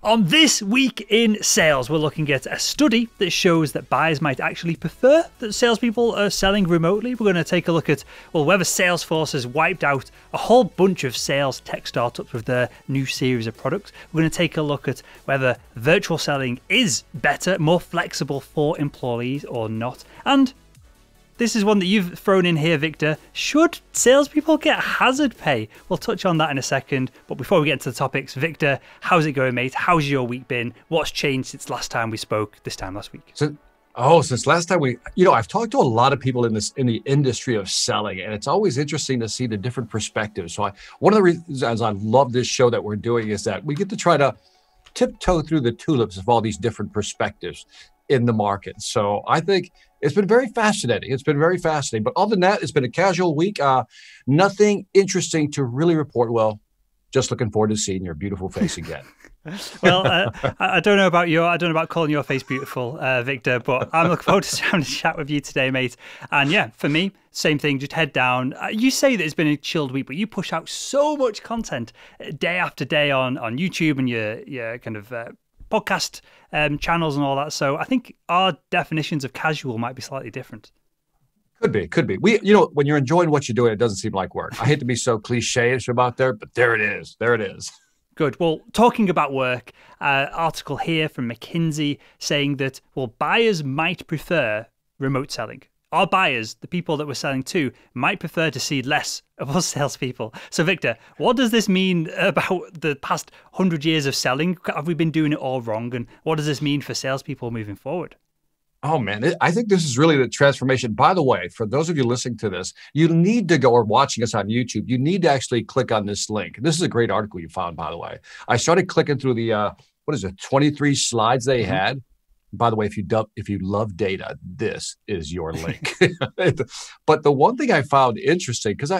On This Week in Sales, we're looking at a study that shows that buyers might actually prefer that salespeople are selling remotely. We're going to take a look at, well, whether Salesforce has wiped out a whole bunch of sales tech startups with their new series of products. We're going to take a look at whether virtual selling is better, more flexible for employees or not. And this is one that you've thrown in here, Victor. Should salespeople get hazard pay? We'll touch on that in a second. But before we get into the topics, Victor, how's it going, mate? How's your week been? What's changed since last time we spoke this time last week? Since last time I've talked to a lot of people in the industry of selling, and it's always interesting to see the different perspectives. So one of the reasons I love this show that we're doing is that we get to try to tiptoe through the tulips of all these different perspectives in the market. So I think it's been very fascinating. But other than that, it's been a casual week. Nothing interesting to really report. Well, just looking forward to seeing your beautiful face again. Well, I don't know about calling your face beautiful, Victor, but I'm looking forward to having a chat with you today, mate. And yeah, for me, same thing, just head down. You say that it's been a chilled week, but you push out so much content day after day on YouTube and your kind of podcast channels and all that. So I think our definitions of casual might be slightly different. Could be. When you're enjoying what you're doing, it doesn't seem like work. I hate to be so cliche-ish about there, but there it is. Good. Well, talking about work, article here from McKinsey saying that, well, buyers might prefer remote selling. Our buyers, the people that we're selling to, might prefer to see less of us salespeople. So, Victor, what does this mean about the past 100 years of selling? Have we been doing it all wrong? And what does this mean for salespeople moving forward? Oh, man, I think this is really the transformation. By the way, for those of you listening to this, you need to go, or watching us on YouTube, you need to actually click on this link. This is a great article you found, by the way. I started clicking through the, 23 slides they had. By the way, if you love data, this is your link. But the one thing I found interesting, because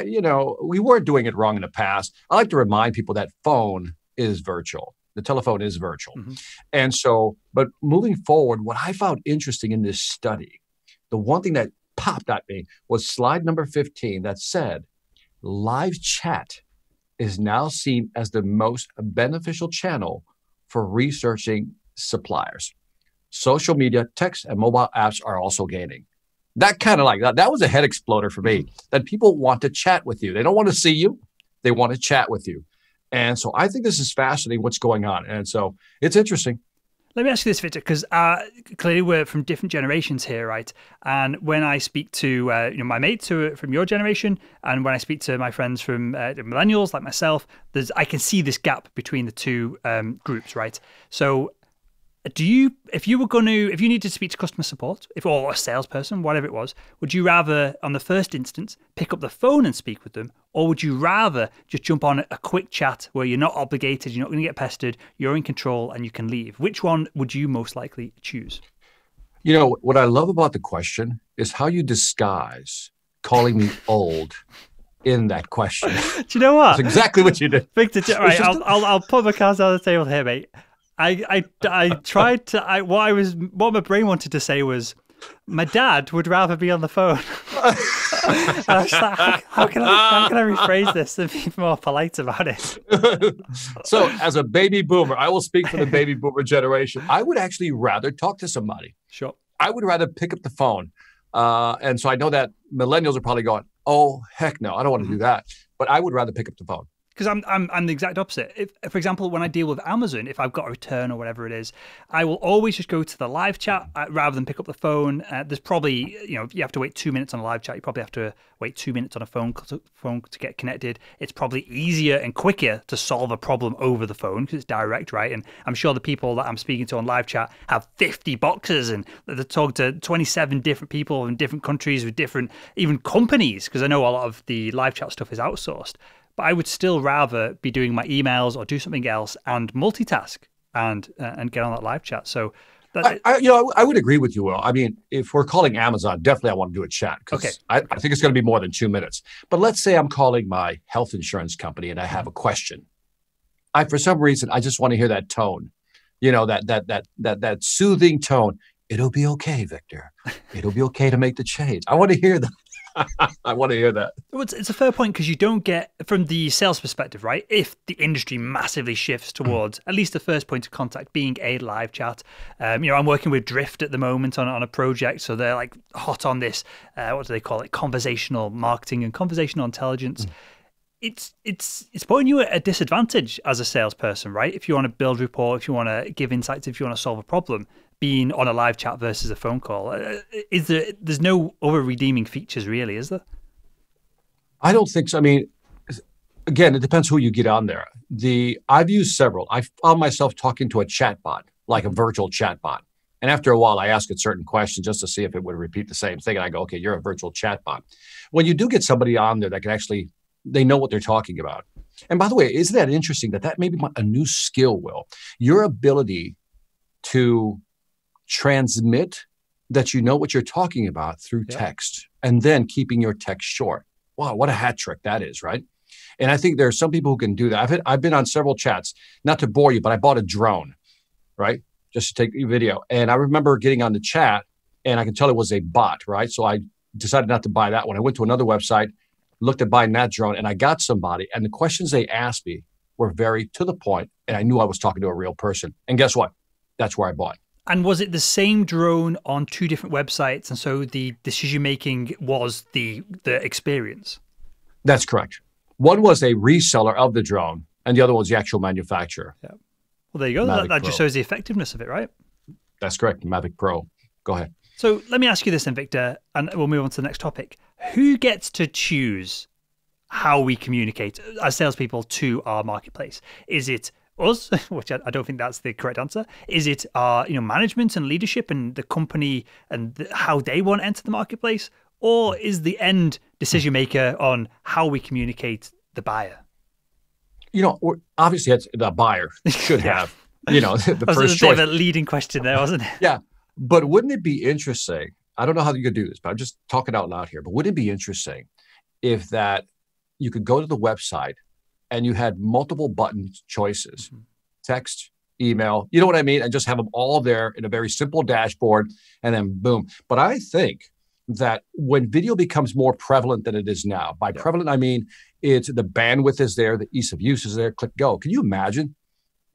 we weren't doing it wrong in the past. I like to remind people that phone is virtual. The telephone is virtual. And so, but moving forward, what I found interesting in this study, the one thing that popped at me was slide number 15 that said, live chat is now seen as the most beneficial channel for researching suppliers. Social media, text, and mobile apps are also gaining. That kind of that was a head exploder for me, that people want to chat with you. They don't want to see you. They want to chat with you. And so I think this is fascinating what's going on. And so it's interesting. Let me ask you this, Victor, because clearly we're from different generations here, right? And when I speak to my mates who are from your generation, and when I speak to my friends from millennials like myself, I can see this gap between the two groups, right? So if you needed to speak to customer support, or a salesperson, whatever it was, would you rather, on the first instance, pick up the phone and speak with them, or would you rather just jump on a quick chat where you're not obligated, you're not going to get pestered, you're in control, and you can leave? Which one would you most likely choose? What I love about the question is how you disguise calling me old in that question. Do you know what? That's exactly what you did. Victor, right, I'll put my cards on the table here, mate. I tried to, what my brain wanted to say was, my dad would rather be on the phone. And I was like, how can I rephrase this and be more polite about it? So as a baby boomer, I will speak for the baby boomer generation. I would actually rather talk to somebody. Sure. I would rather pick up the phone. And so I know that millennials are probably going, oh, heck no, I don't want to do that. But I would rather pick up the phone. Because I'm the exact opposite. If, for example, when I deal with Amazon, if I've got a return or whatever it is, I will always just go to the live chat rather than pick up the phone. There's probably, you have to wait 2 minutes on a live chat. You probably have to wait 2 minutes on a phone to get connected. It's probably easier and quicker to solve a problem over the phone because it's direct, right? And I'm sure the people that I'm speaking to on live chat have 50 boxes and they talk to 27 different people in different countries with different, even companies, because I know a lot of the live chat stuff is outsourced. But I would still rather be doing my emails or do something else and multitask and get on that live chat. So I would agree with you, Will. I mean, if we're calling Amazon, definitely I want to do a chat because I think it's going to be more than 2 minutes. But let's say I'm calling my health insurance company and I have a question. For some reason, I just want to hear that tone, that soothing tone. It'll be okay, Victor. It'll be okay to make the change. I want to hear that. I want to hear that. Well, it's a fair point because you don't get, from the sales perspective, right? If the industry massively shifts towards at least the first point of contact being a live chat, I'm working with Drift at the moment on a project, so they're like hot on this. What do they call it? Conversational marketing and conversational intelligence. It's putting you at a disadvantage as a salesperson, right? If you want to build rapport, if you want to give insights, if you want to solve a problem, being on a live chat versus a phone call, there's no other redeeming features really, is there? I don't think so. I mean, again, it depends who you get on there. I've used several. I found myself talking to a chatbot, like a virtual chatbot. And after a while, I ask it certain questions just to see if it would repeat the same thing. And I go, okay, you're a virtual chatbot. When you do get somebody on there that can actually, they know what they're talking about. And by the way, isn't that interesting that may be a new skill, Will? Your ability to transmit that you know what you're talking about through text and then keeping your text short. Wow, what a hat trick that is, right? And I think there are some people who can do that. I've been on several chats, not to bore you, but I bought a drone, right? Just to take a video. And I remember getting on the chat and I could tell it was a bot, right? So I decided not to buy that one. I went to another website, looked at buying that drone, and I got somebody. And the questions they asked me were very to the point, and I knew I was talking to a real person. And guess what? That's where I bought. And was it the same drone on two different websites? And so the decision making was the experience? That's correct. One was a reseller of the drone, and the other was the actual manufacturer. Yeah. Well, there you go. That just shows the effectiveness of it, right? That's correct. Mavic Pro. Go ahead. So let me ask you this then, Victor, and we'll move on to the next topic. Who gets to choose how we communicate as salespeople to our marketplace? Is it us, which I don't think that's the correct answer? Is it our management and leadership and the company and how they want to enter the marketplace? Or is the end decision maker on how we communicate the buyer? Obviously it's the buyer should have, the first choice. That was a leading question there, wasn't it? Yeah. But wouldn't it be interesting? I don't know how you could do this, but I'm just talking out loud here. But wouldn't it be interesting if that you could go to the website and you had multiple button choices, text, email, you know what I mean? And just have them all there in a very simple dashboard and then boom. But I think that when video becomes more prevalent than it is now, by prevalent, I mean, it's the bandwidth is there, the ease of use is there, click go. Can you imagine?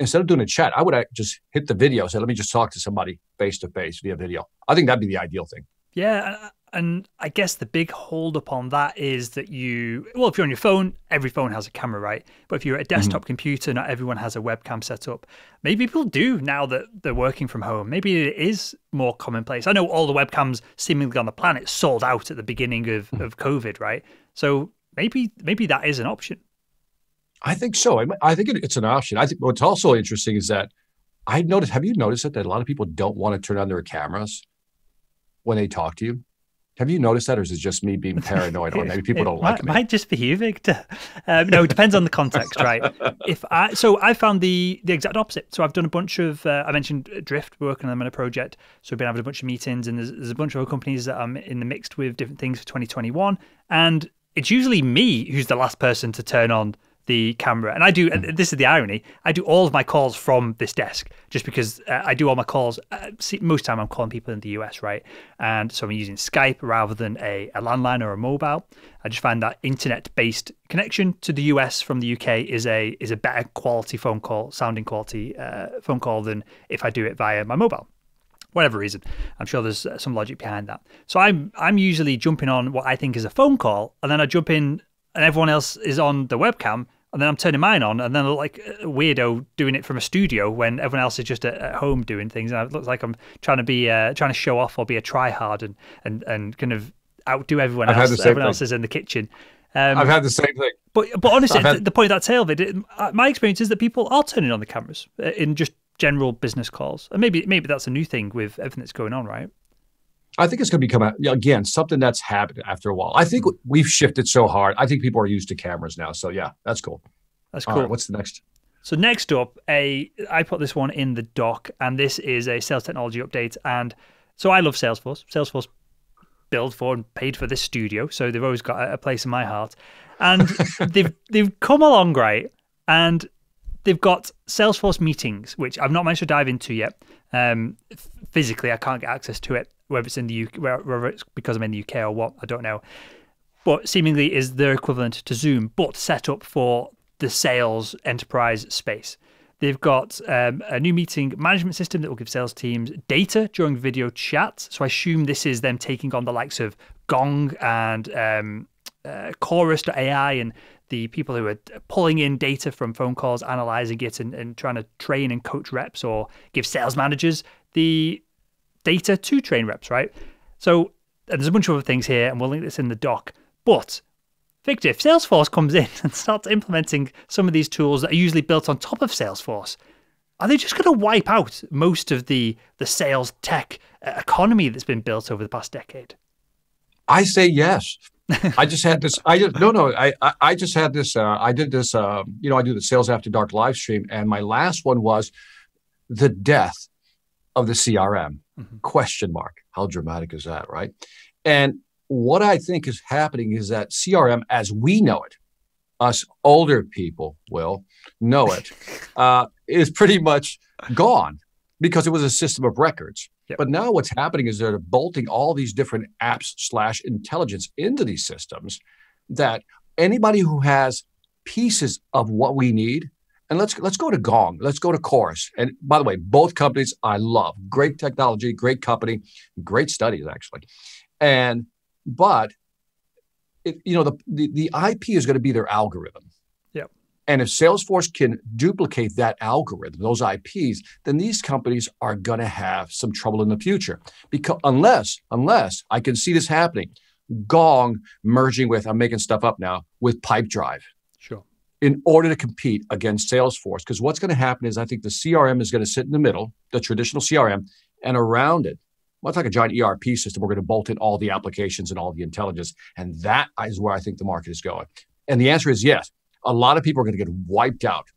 Instead of doing a chat, I would just hit the video, say, let me just talk to somebody face to face via video. I think that'd be the ideal thing. Yeah. And I guess the big hold up on that is that if you're on your phone, every phone has a camera, right? But if you're at a desktop computer, not everyone has a webcam set up. Maybe people do now that they're working from home. Maybe it is more commonplace. I know all the webcams seemingly on the planet sold out at the beginning of COVID, right? So maybe that is an option. I think so. I think it's an option. I think what's also interesting is that have you noticed that a lot of people don't want to turn on their cameras when they talk to you? Have you noticed that, or is it just me being paranoid, or maybe people don't like me? It might just be you, Victor. No, it depends on the context, right? I found the exact opposite. So I've done a bunch of, I mentioned Drift, we're working on them on a project. So we've been having a bunch of meetings, and there's a bunch of other companies that I'm in the mixed with different things for 2021. And it's usually me who's the last person to turn on the camera. And I do, and this is the irony, I do all of my calls from this desk just because I do all my calls. Most of the time I'm calling people in the US, right? And so I'm using Skype rather than a landline or a mobile. I just find that internet-based connection to the US from the UK is a better quality phone call, sounding quality phone call than if I do it via my mobile. Whatever reason, I'm sure there's some logic behind that. So I'm usually jumping on what I think is a phone call, and then I jump in and everyone else is on the webcam, and then I'm turning mine on, and then I look like a weirdo doing it from a studio when everyone else is just at home doing things. And it looks like I'm trying to show off or be a tryhard and kind of outdo everyone else. Everyone else is in the kitchen. I've had the same thing. But honestly, the point of that tale of it, my experience is that people are turning on the cameras in just general business calls. And maybe that's a new thing with everything that's going on, right? I think it's going to become, again, something that's habit after a while. I think we've shifted so hard. I think people are used to cameras now. So yeah, that's cool. That's cool. All right, what's the next? So next up, I put this one in the doc, and this is a sales technology update. And so I love Salesforce. Salesforce built for and paid for this studio, so they've always got a place in my heart. And they've come along, right? And they've got Salesforce Meetings, which I've not managed to dive into yet. Physically, I can't get access to it, whether it's in the UK, whether it's because I'm in the UK or what, I don't know. what seemingly is their equivalent to Zoom, but set up for the sales enterprise space. They've got a new meeting management system that will give sales teams data during video chats. So I assume this is them taking on the likes of Gong and Chorus.ai and the people who are pulling in data from phone calls, analyzing it, and trying to train and coach reps or give sales managers the data to train reps, right? So there's a bunch of other things here, and we'll link this in the doc. But Victor, if Salesforce comes in and starts implementing some of these tools that are usually built on top of Salesforce, are they just going to wipe out most of the sales tech economy that's been built over the past decade? I say yes. I just had this. I just had this. I did this. I do the Sales After Dark live stream, and my last one was the death of the CRM? Question mark. How dramatic is that, right? And what I think is happening is that CRM, as we know it, us older people will know it, is pretty much gone because it was a system of records. Yep. But now what's happening is they're bolting all these different apps/intelligence into these systems that anybody who has pieces of what we need, and let's go to Gong, let's go to Chorus. And by the way, both companies I love. Great technology, great company, great studies actually. But the IP is going to be their algorithm. Yep. And if Salesforce can duplicate that algorithm, those IPs, then these companies are going to have some trouble in the future. Because unless I can see this happening, Gong merging with, I'm making stuff up now, with Pipedrive. Sure. In order to compete against Salesforce. Because what's going to happen is I think the CRM is going to sit in the middle, the traditional CRM, and around it, well, it's like a giant ERP system. We're going to bolt in all the applications and all the intelligence. And that is where I think the market is going. And the answer is yes. A lot of people are going to get wiped out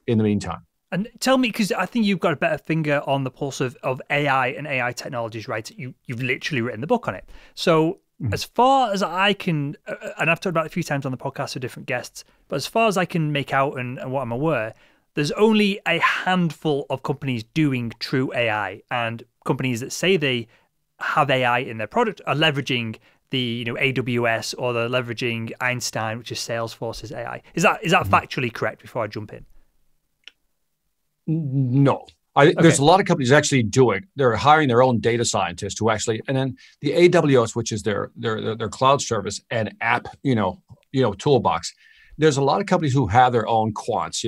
in the meantime. And tell me, because I think you've got a better finger on the pulse of AI and AI technologies, right? You've literally written the book on it. So as far as I can, and I've talked about it a few times on the podcast with different guests, but as far as I can make out and what I'm aware, there's only a handful of companies doing true AI, and companies that say they have AI in their product are leveraging the AWS, or they're leveraging Einstein, which is Salesforce's AI. Is that factually correct before I jump in? No. There's a lot of companies actually they're hiring their own data scientists who actually, and then the AWS, which is their cloud service and app, toolbox. There's a lot of companies who have their own quants,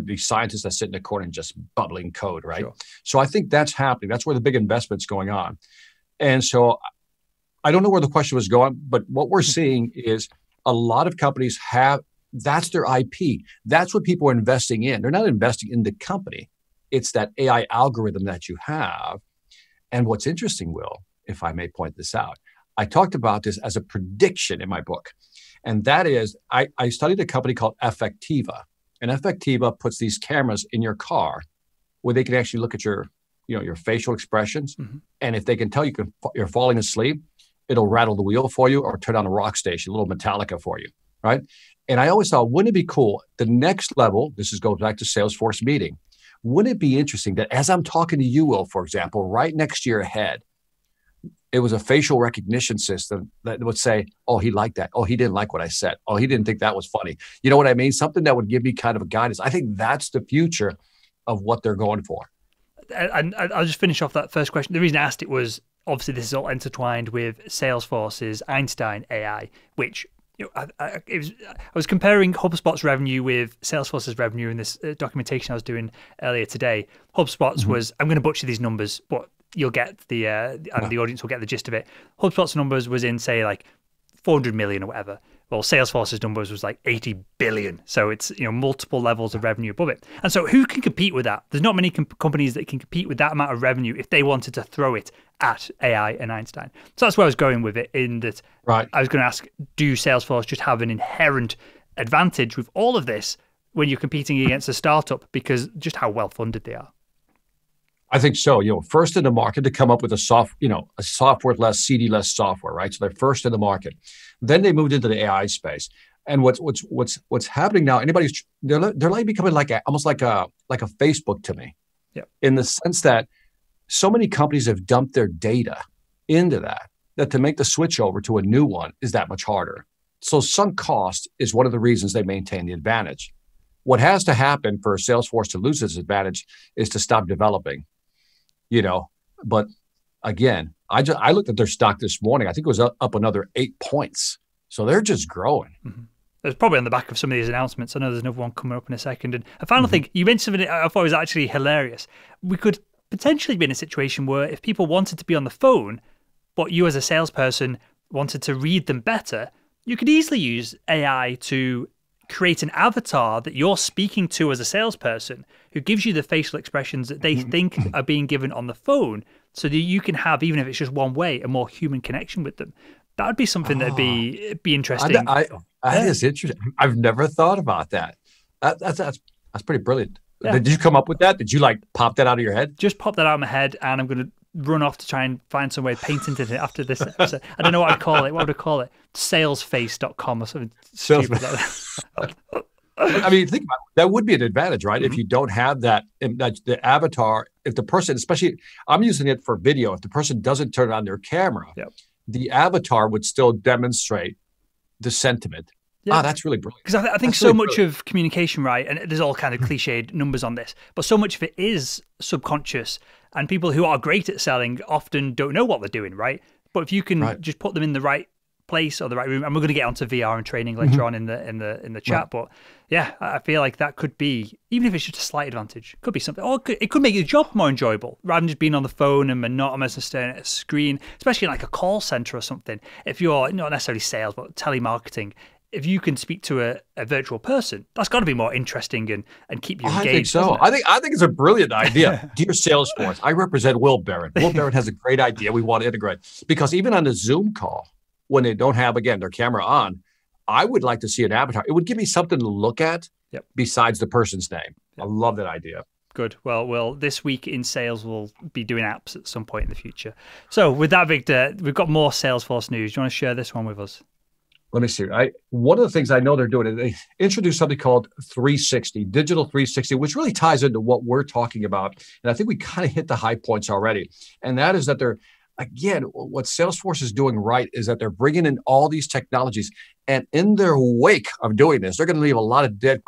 these scientists that sit in the corner and just bubbling code, right? Sure. So I think that's happening. That's where the big investment's going on. And so I don't know where the question was going, but what we're seeing is a lot of companies that's their IP. That's what people are investing in. They're not investing in the company. It's that AI algorithm that you have. And what's interesting, Will, if I may point this out, I talked about this as a prediction in my book. And that is, I studied a company called Effectiva. And Effectiva puts these cameras in your car where they can actually look at your facial expressions. And if they can tell you're falling asleep, it'll rattle the wheel for you or turn on a rock station, a little Metallica for you, right? And I always thought, wouldn't it be cool? The next level, goes back to Salesforce Meeting. Wouldn't it be interesting that as I'm talking to you, Will, for example, right next to your head, it was a facial recognition system that would say, oh, he liked that. Oh, he didn't like what I said. Oh, he didn't think that was funny. You know what I mean? Something that would give me kind of a guidance. I think that's the future of what they're going for. And I'll just finish off that first question. The reason I asked it was, obviously, this is all intertwined with Salesforce's Einstein AI, which I was comparing HubSpot's revenue with Salesforce's revenue in this documentation I was doing earlier today. HubSpot's was, I'm going to butcher these numbers, but you'll get the audience will get the gist of it. HubSpot's numbers was in, say, like 400 million or whatever. Well, Salesforce's numbers was like 80 billion. So it's multiple levels of revenue above it. And so who can compete with that? There's not many companies that can compete with that amount of revenue if they wanted to throw it at AI and Einstein. So that's where I was going with it, in that I was going to ask, do Salesforce just have an inherent advantage with all of this when you're competing against a startup because just how well funded they are? I think so. First in the market to come up with a software-less, CD-less software, right? So they're first in the market. Then they moved into the AI space. And what's happening now? They're like becoming almost like a Facebook to me, in the sense that so many companies have dumped their data into that to make the switch over to a new one is that much harder. So sunk cost is one of the reasons they maintain the advantage. What has to happen for Salesforce to lose this advantage is to stop developing, but again, I looked at their stock this morning. I think it was up another 8 points. So they're just growing. Mm-hmm. It's probably on the back of some of these announcements. I know there's another one coming up in a second. And a final thing, you mentioned something I thought was actually hilarious. We could potentially be in a situation where if people wanted to be on the phone, but you as a salesperson wanted to read them better, you could easily use AI to create an avatar that you're speaking to as a salesperson who gives you the facial expressions that they think are being given on the phone so that you can have, even if it's just one way, a more human connection with them. That would be something that'd be interesting. That is interesting. I've never thought about that. That's pretty brilliant. Yeah. Did you come up with that? Did you pop that out of your head? Just pop that out of my head, and I'm going to run off to try and find some way of painting it after this episode. I don't know what I'd call it. What would I call it? Salesface.com or something stupid like that. I mean, think about it. That would be an advantage, right? If you don't have the avatar, if the person, especially, I'm using it for video, if the person doesn't turn on their camera, the avatar would still demonstrate the sentiment. Yeah. That's really brilliant. Because I think so much of communication, right, and there's all kind of cliched numbers on this, but so much of it is subconscious, and people who are great at selling often don't know what they're doing, right? But if you can just put them in the right place or the right room, and we're going to get onto VR and training later on in the chat, but yeah, I feel like that could be, even if it's just a slight advantage, could be something, or it could make your job more enjoyable rather than just being on the phone and monotonous and staring at a screen, especially in like a call center or something. If you're not necessarily sales, but telemarketing, if you can speak to a virtual person, that's got to be more interesting and keep you engaged. I think so. I think it's a brilliant idea. Dear Salesforce, I represent Will Barron. Will Barron has a great idea we want to integrate, because even on the Zoom call, when they don't have, again, their camera on, I would like to see an avatar. It would give me something to look at besides the person's name. I love that idea. Good. Well, this week in sales, we'll be doing apps at some point in the future. So with that, Victor, we've got more Salesforce news. Do you want to share this one with us? Let me see. One of the things I know they're doing is they introduced something called 360, Digital 360, which really ties into what we're talking about. And I think we kind of hit the high points already. And that is that again, what Salesforce is doing right is that they're bringing in all these technologies. And in their wake of doing this, they're going to leave a lot of dead,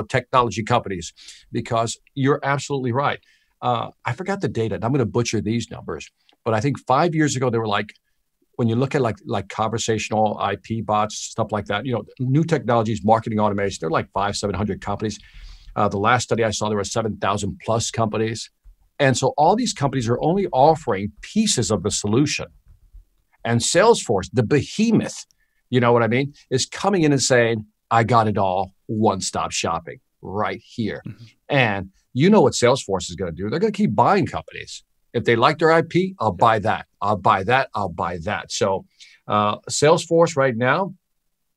technology companies, because you're absolutely right. I forgot the data, and I'm going to butcher these numbers. But I think 5 years ago, they were like, when you look at like conversational IP bots, stuff like that, new technologies, marketing automation, they're like 500-700 companies. The last study I saw, there were 7,000 plus companies. And so all these companies are only offering pieces of the solution. And Salesforce, the behemoth, you know what I mean, is coming in and saying, I got it all, one-stop shopping right here. Mm-hmm. And you know what Salesforce is going to do? They're going to keep buying companies. If they like their IP, I'll buy that. I'll buy that. I'll buy that. So Salesforce right now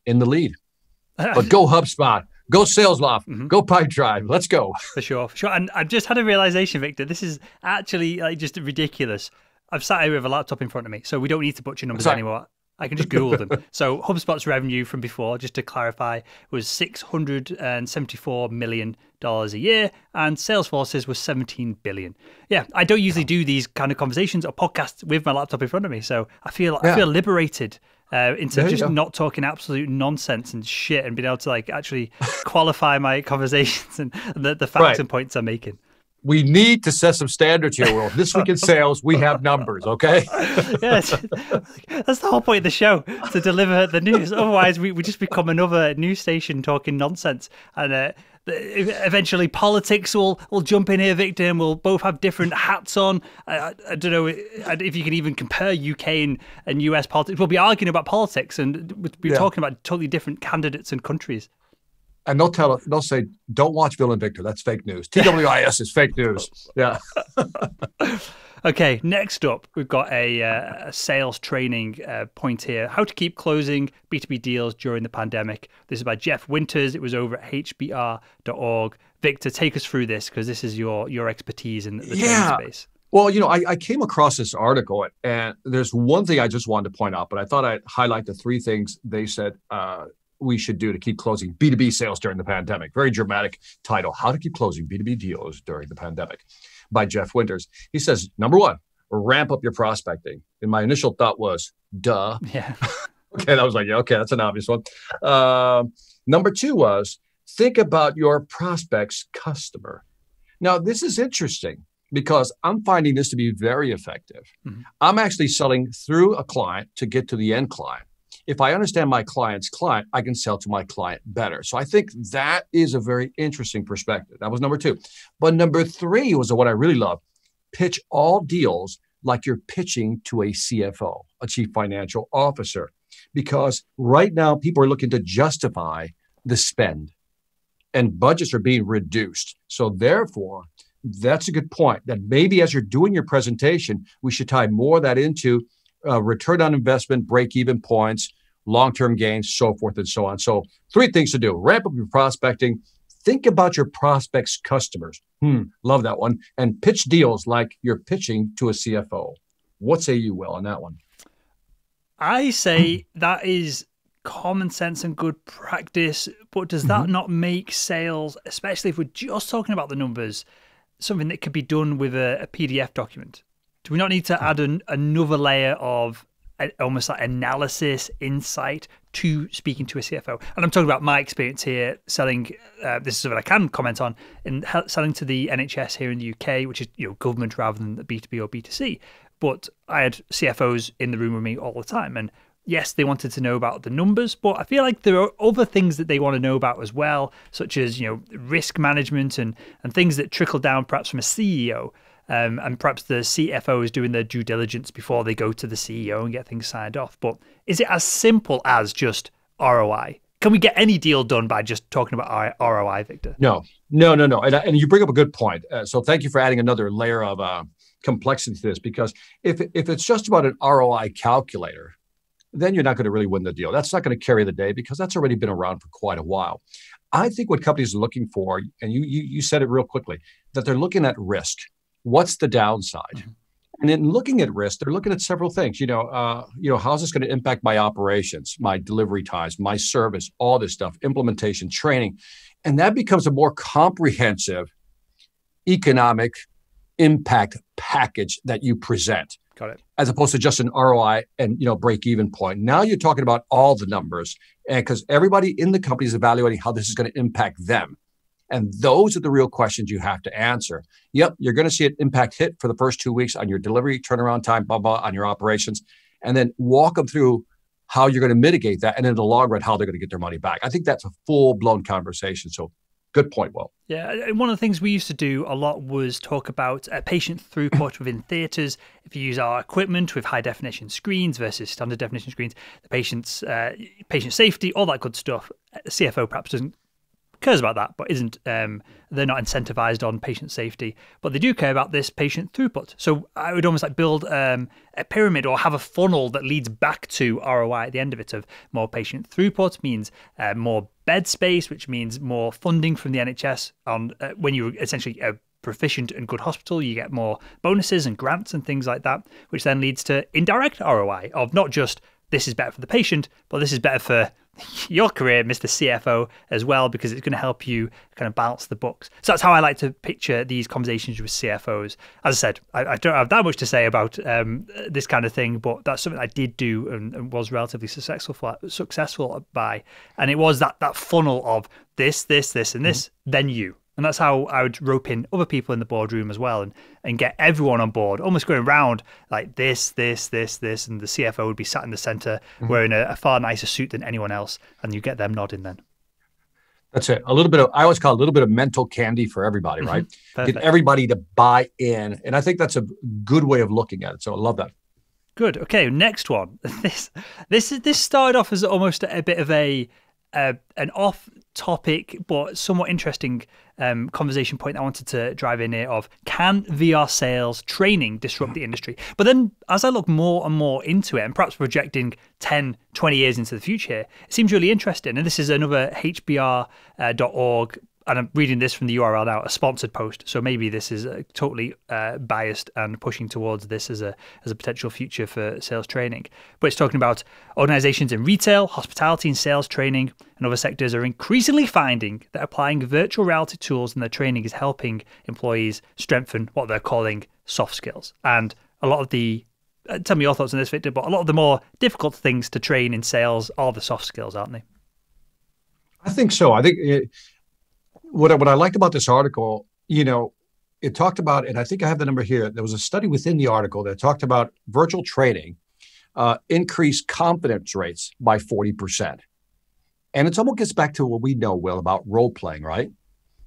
in the lead. But go HubSpot. Go SalesLoft, go Pipedrive. Let's go. For sure. And I've just had a realization, Victor. This is actually just ridiculous. I've sat here with a laptop in front of me, so we don't need to butcher numbers anymore. I can just Google them. So HubSpot's revenue from before, just to clarify, was $674 million a year, and Salesforce's was $17 billion. Yeah, I don't usually do these kind of conversations or podcasts with my laptop in front of me, so I feel liberated into just not talking absolute nonsense and shit, and being able to actually qualify my conversations and the facts and points I'm making. We need to set some standards here, Will. This week in sales, we have numbers, okay? Yes, that's the whole point of the show, to deliver the news. Otherwise, we just become another news station talking nonsense. And eventually politics will jump in here, Victor, and we'll both have different hats on. I don't know if you can even compare UK and US politics. We'll be arguing about politics, and we'll be talking about totally different candidates and countries. And they'll say, don't watch Bill and Victor. That's fake news. TWIS is fake news. Yeah. Okay, next up, we've got a sales training point here. How to keep closing B2B deals during the pandemic. This is by Jeff Winters. It was over at hbr.org. Victor, take us through this, because this is your expertise in the training space. Well, I came across this article, and there's one thing I just wanted to point out, but I thought I'd highlight the three things they said we should do to keep closing B2B sales during the pandemic. Very dramatic title, How to Keep Closing B2B Deals During the Pandemic, by Jeff Winters. He says, number one, ramp up your prospecting. And my initial thought was, duh. Yeah. Okay, that was like, yeah, okay, that's an obvious one. Number two was think about your prospect's customer. Now, this is interesting because I'm finding this to be very effective. Mhm. I'm actually selling through a client to get to the end client. If I understand my client's client, I can sell to my client better. So I think that is a very interesting perspective. That was number two. But number three was the one I really love. Pitch all deals like you're pitching to a CFO, a chief financial officer, because right now people are looking to justify the spend and budgets are being reduced. So therefore, that's a good point that maybe as you're doing your presentation, we should tie more of that into return on investment, break-even points, long-term gains, so forth and so on. So three things to do. Ramp up your prospecting. Think about your prospects' customers. Love that one. And pitch deals like you're pitching to a CFO. What say you, Will, on that one? I say that is common sense and good practice, but does that not make sales, especially if we're just talking about the numbers, something that could be done with a PDF document? Do we not need to add another layer of almost like analysis, insight to speaking to a CFO? And I'm talking about my experience here selling, this is something I can comment on, in selling to the NHS here in the UK, which is government rather than the B2B or B2C. But I had CFOs in the room with me all the time. And yes, they wanted to know about the numbers, but I feel like there are other things that they want to know about as well, such as risk management and things that trickle down perhaps from a CEO. And perhaps the CFO is doing their due diligence before they go to the CEO and get things signed off. But is it as simple as just ROI? Can we get any deal done by just talking about ROI, Victor? No. And you bring up a good point. So thank you for adding another layer of complexity to this, because if it's just about an ROI calculator, then you're not going to really win the deal. That's not going to carry the day because that's already been around for quite a while. I think what companies are looking for, and you said it real quickly, that they're looking at risk. What's the downside? And in looking at risk, they're looking at several things. How's this going to impact my operations, my delivery times, my service, all this stuff, implementation, training. And that becomes a more comprehensive economic impact package that you present. Got it. As opposed to just an ROI and break-even point. Now you're talking about all the numbers, and because everybody in the company is evaluating how this is going to impact them. And those are the real questions you have to answer. Yep, you're going to see an impact hit for the first 2 weeks on your delivery, turnaround time, blah, blah, on your operations, and then walk them through how you're going to mitigate that, and in the long run, how they're going to get their money back. I think that's a full-blown conversation. So good point, Will. Yeah, one of the things we used to do a lot was talk about patient throughput within theatres. If you use our equipment with high-definition screens versus standard-definition screens, the patient's patient safety, all that good stuff. CFO perhaps doesn't cares about that, but isn't they're not incentivized on patient safety, but they do care about this patient throughput. So I would almost like build a pyramid or have a funnel that leads back to ROI at the end of it. Of more patient throughput means more bed space, which means more funding from the NHS. On when you're essentially a proficient and good hospital, you get more bonuses and grants and things like that, which then leads to indirect ROI of not just this is better for the patient, but this is better for your career, Mr. CFO, as well, because it's going to help you kind of balance the books. So that's how I like to picture these conversations with CFOs. As I said, I don't have that much to say about this kind of thing, but that's something I did do and was relatively successful by. And it was that funnel of this, and this, then you. And that's how I would rope in other people in the boardroom as well and get everyone on board, almost going around like this, and the CFO would be sat in the center wearing a far nicer suit than anyone else, and you get them nodding then. That's it. I always call it a little bit of mental candy for everybody, right? Get everybody to buy in. And I think that's a good way of looking at it. So I love that. Good. Okay, next one. This started off as almost a bit of an off-topic but somewhat interesting conversation point I wanted to drive in here of, can VR sales training disrupt the industry? But then as I look more and more into it, and perhaps projecting 10, 20 years into the future, it seems really interesting. And this is another HBR.org, and I'm reading this from the URL now, a sponsored post. So maybe this is totally biased and pushing towards this as a potential future for sales training. But it's talking about organizations in retail, hospitality, and sales training and other sectors are increasingly finding that applying virtual reality tools in their training is helping employees strengthen what they're calling soft skills. And a lot of the tell me your thoughts on this, Victor, but a lot of the more difficult things to train in sales are the soft skills, aren't they? I think so. I think what I liked about this article, it talked about, and I think I have the number here. There was a study within the article that talked about virtual training increased confidence rates by 40%. And it almost gets back to what we know, Will, about role playing, right?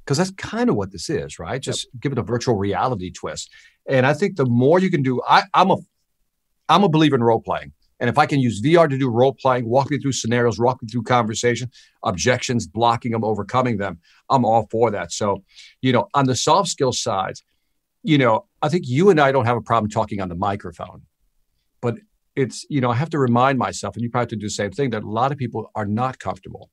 Because that's kind of what this is, right? Just give it a virtual reality twist. And I think the more you can do, I'm a believer in role playing. And if I can use VR to do role playing, walk me through scenarios, walk me through conversation, objections, blocking them, overcoming them, I'm all for that. So, on the soft skills side, I think you and I don't have a problem talking on the microphone, but it's, I have to remind myself, and you probably have to do the same thing, that a lot of people are not comfortable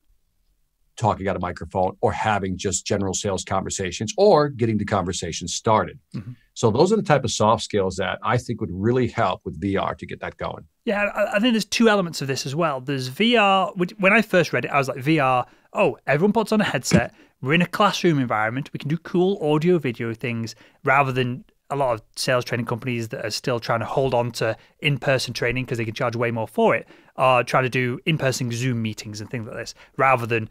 talking on a microphone or having just general sales conversations or getting the conversation started. Mm-hmm. So those are the type of soft skills that I think would really help with VR to get that going. Yeah, I think there's two elements of this as well. There's VR, which when I first read it, I was like, VR, everyone puts on a headset, we're in a classroom environment, we can do cool audio, video things, rather than a lot of sales training companies that are still trying to hold on to in-person training because they can charge way more for it, are trying to do in-person Zoom meetings and things like this, rather than,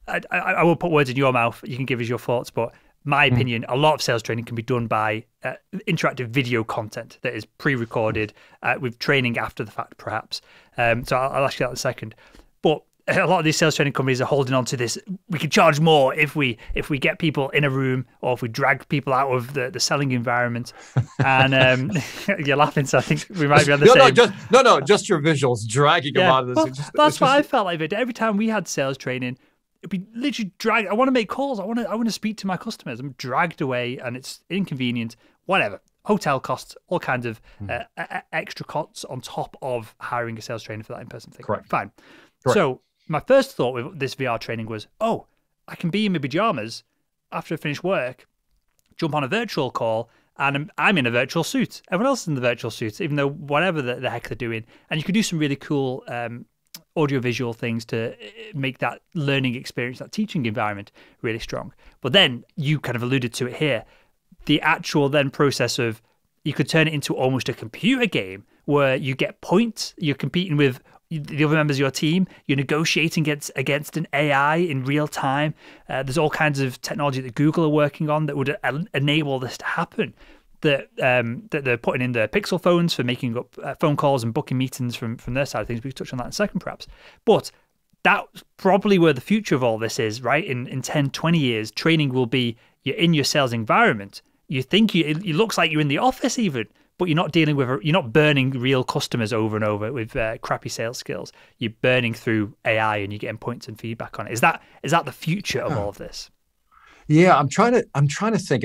I will put words in your mouth, you can give us your thoughts, but my opinion, a lot of sales training can be done by interactive video content that is pre-recorded with training after the fact, perhaps. So I'll ask you that in a second. But a lot of these sales training companies are holding on to this. We can charge more if we get people in a room or if we drag people out of the selling environment. And you're laughing, so I think we might be on the same. Just your visuals, dragging them out of this. Well, that's what I felt like. Every time we had sales training, it'd be literally dragged. I want to make calls. I want to speak to my customers. I'm dragged away, and it's inconvenient. Whatever. Hotel costs, all kinds of extra costs on top of hiring a sales trainer for that in-person thing. Correct. Fine. Correct. So my first thought with this VR training was, I can be in my pajamas after I finish work, jump on a virtual call, and I'm in a virtual suit. Everyone else is in the virtual suits, even though whatever the heck they're doing. And you can do some really cool audiovisual things to make that learning experience, that teaching environment really strong. But then you kind of alluded to it here, the actual then process of, you could turn it into almost a computer game where you get points, you're competing with the other members of your team, you're negotiating against an AI in real time. There's all kinds of technology that Google are working on that would enable this to happen. That they're putting in their Pixel phones for making up phone calls and booking meetings from their side of things. We can touch on that in a second, perhaps. But that's probably where the future of all this is, right? In 10, 20 years, training will be, you're in your sales environment. You think it looks like you're in the office even, but you're not burning real customers over and over with crappy sales skills. You're burning through AI and you're getting points and feedback on it. Is that the future of all of this? Yeah, I'm trying to think.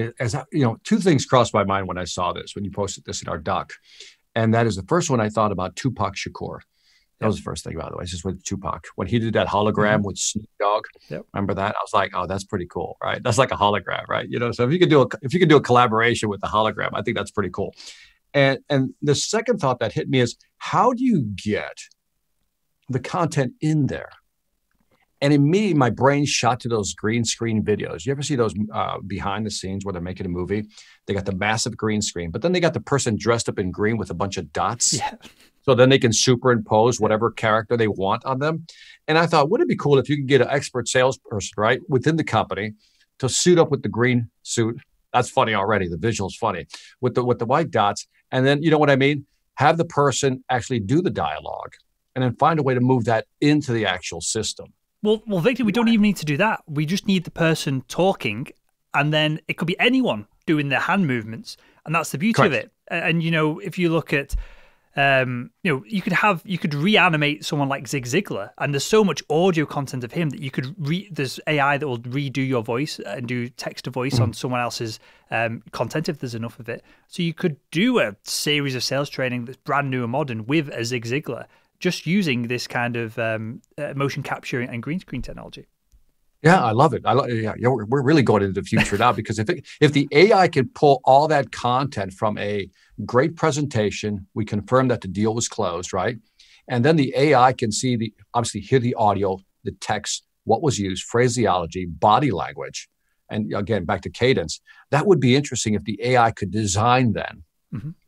Two things crossed my mind when I saw this, when you posted this in our doc, and that is the first one I thought about Tupac Shakur. That was the first thing, by the way. It's just with Tupac when he did that hologram with Snoop Dogg. Yep. Remember that? I was like, oh, that's pretty cool, right? That's like a hologram, right? So if you could do a collaboration with the hologram, I think that's pretty cool. And the second thought that hit me is, how do you get the content in there? And immediately my brain shot to those green screen videos. You ever see those behind the scenes where they're making a movie? They got the massive green screen, but then they got the person dressed up in green with a bunch of dots. Yeah. So then they can superimpose whatever character they want on them. And I thought, wouldn't it be cool if you could get an expert salesperson, right, within the company to suit up with the green suit? That's funny already. The visual's funny with the white dots. And then, you know what I mean? Have the person actually do the dialogue and then find a way to move that into the actual system. Well, Victor, we don't even need to do that. We just need the person talking, and then it could be anyone doing their hand movements, and that's the beauty of it. And if you look at, you could reanimate someone like Zig Ziglar, and there's so much audio content of him that you could there's AI that will redo your voice and do text to voice on someone else's content if there's enough of it. So you could do a series of sales training that's brand new and modern with a Zig Ziglar, just using this kind of motion capture and green screen technology. Yeah, I love it. We're really going into the future now, because if the AI can pull all that content from a great presentation, we confirm that the deal was closed, right? And then the AI can obviously hear the audio, the text, what was used, phraseology, body language, and again, back to cadence. That would be interesting if the AI could design then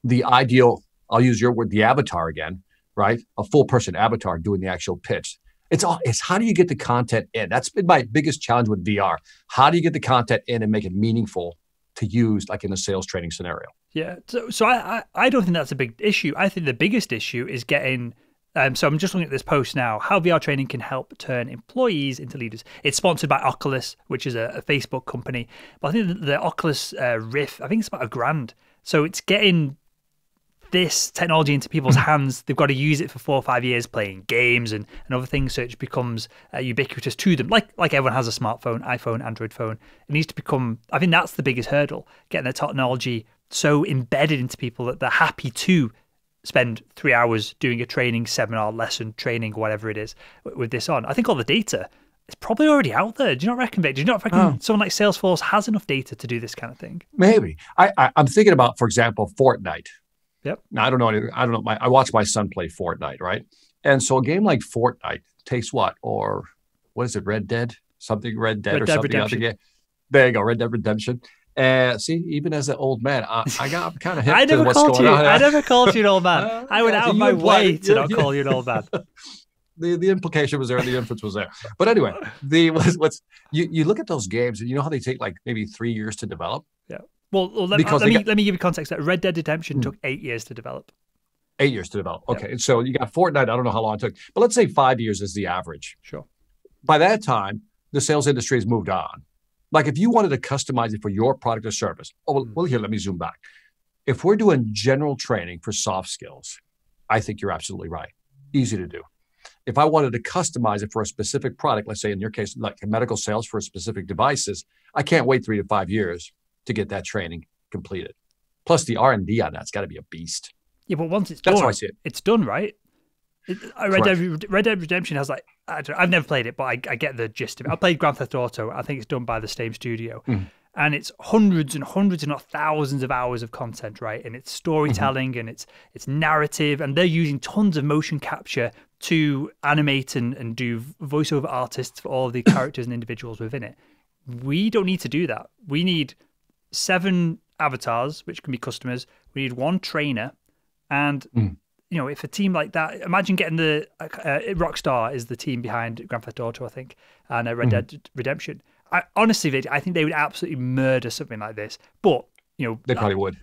the ideal I'll use your word, the avatar again, right? A full person avatar doing the actual pitch. It's how do you get the content in? That's been my biggest challenge with VR. How do you get the content in and make it meaningful to use, like in a sales training scenario? Yeah. So I don't think that's a big issue. I think the biggest issue is getting. So I'm just looking at this post now. How VR training can help turn employees into leaders. It's sponsored by Oculus, which is a Facebook company. But I think the Oculus Rift, I think it's about $1,000. So it's getting this technology into people's hands. They've got to use it for 4 or 5 years playing games and other things, so it becomes ubiquitous to them. Like everyone has a smartphone, iPhone, Android phone. It needs to become, I think that's the biggest hurdle, getting the technology so embedded into people that they're happy to spend 3 hours doing a training seminar, lesson, training, whatever it is, with this on. I think all the data is probably already out there. Do you not reckon, Vic? Do you not reckon someone like Salesforce has enough data to do this kind of thing? Maybe. I'm thinking about, for example, Fortnite. Yep. Now, I don't know. I watch my son play Fortnite, right? And so a game like Fortnite takes what is it? Red Dead? Something Red Dead Red or Dead something. Redemption. There you go. Red Dead Redemption. See, even as an old man, I got kind of hip I to never what's called going you. on. I never called you an old man. I went out of my way to not call you an old man. The implication was there, the inference was there. But anyway, you look at those games, and you know how they take like maybe 3 years to develop. Yeah. Well, let me give you context. That Red Dead Redemption took 8 years to develop. 8 years to develop. Okay, Yep. so you got Fortnite. I don't know how long it took, but let's say 5 years is the average. Sure. By that time, the sales industry has moved on. Like if you wanted to customize it for your product or service. Well, here, let me zoom back. If we're doing general training for soft skills, I think you're absolutely right. Easy to do. If I wanted to customize it for a specific product, let's say in your case, like medical sales for specific devices, I can't wait 3 to 5 years to get that training completed. Plus the R&D on that's got to be a beast. Yeah, but once it's That's done, how I see it. it's done, right? Red Dead Redemption has I've never played it, but I get the gist of it. I played Grand Theft Auto. I think it's done by the same studio. And it's hundreds and hundreds, if not thousands of hours of content, right? And it's storytelling and it's narrative, and they're using tons of motion capture to animate and do voiceover artists for all of the characters and individuals within it. We don't need to do that. We need 7 avatars, which can be customers. We need 1 trainer, and if a team like that, imagine getting the Rockstar is the team behind Grand Theft Auto, I think, and Red Dead Redemption. Honestly, I think they would absolutely murder something like this. But they probably would.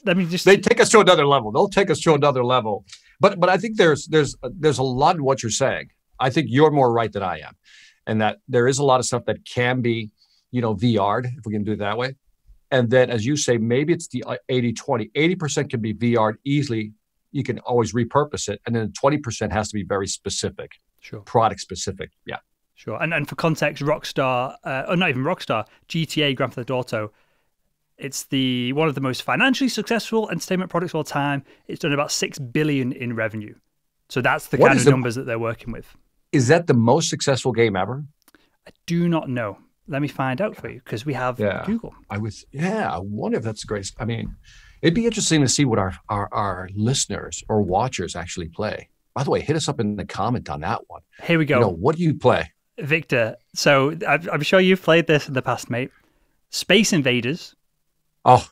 Let me just. They take us to another level. They'll take us to another level. But I think there's a lot in what you're saying. I think you're more right than I am, and that there is a lot of stuff that can be, VR'd, if we can do it that way. And then, as you say, maybe it's the 80-20. 80% can be VR'd easily. You can always repurpose it, and then 20% has to be very specific, product specific. Yeah. Sure. And for context, Rockstar, or not even Rockstar, GTA, Grand Theft Auto, it's one of the most financially successful entertainment products of all time. It's done about $6 billion in revenue. So that's the kind of numbers that they're working with. Is that the most successful game ever? I do not know. Let me find out for you, because we have Google. I wonder if that's great. I mean, it'd be interesting to see what our listeners or watchers actually play. By the way, hit us up in the comment on that one. Here we go. What do you play? Victor, so I'm sure you've played this in the past, mate. Space Invaders. Oh,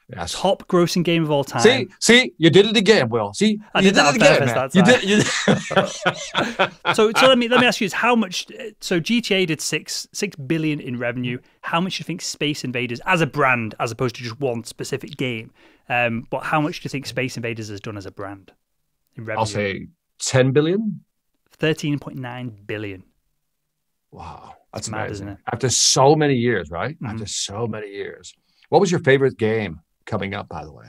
yes. Top grossing game of all time. See, you did it again, Will. See, I did that on purpose. You did. So let me ask you: is how much? So GTA did six billion in revenue. How much do you think Space Invaders, as a brand, as opposed to just one specific game, but how much do you think Space Invaders has done as a brand in revenue? I'll say 10 billion. 13.9 billion. Wow, that's mad, amazing. isn't it? After so many years, right? Mm-hmm. After so many years. What was your favorite game coming up, by the way?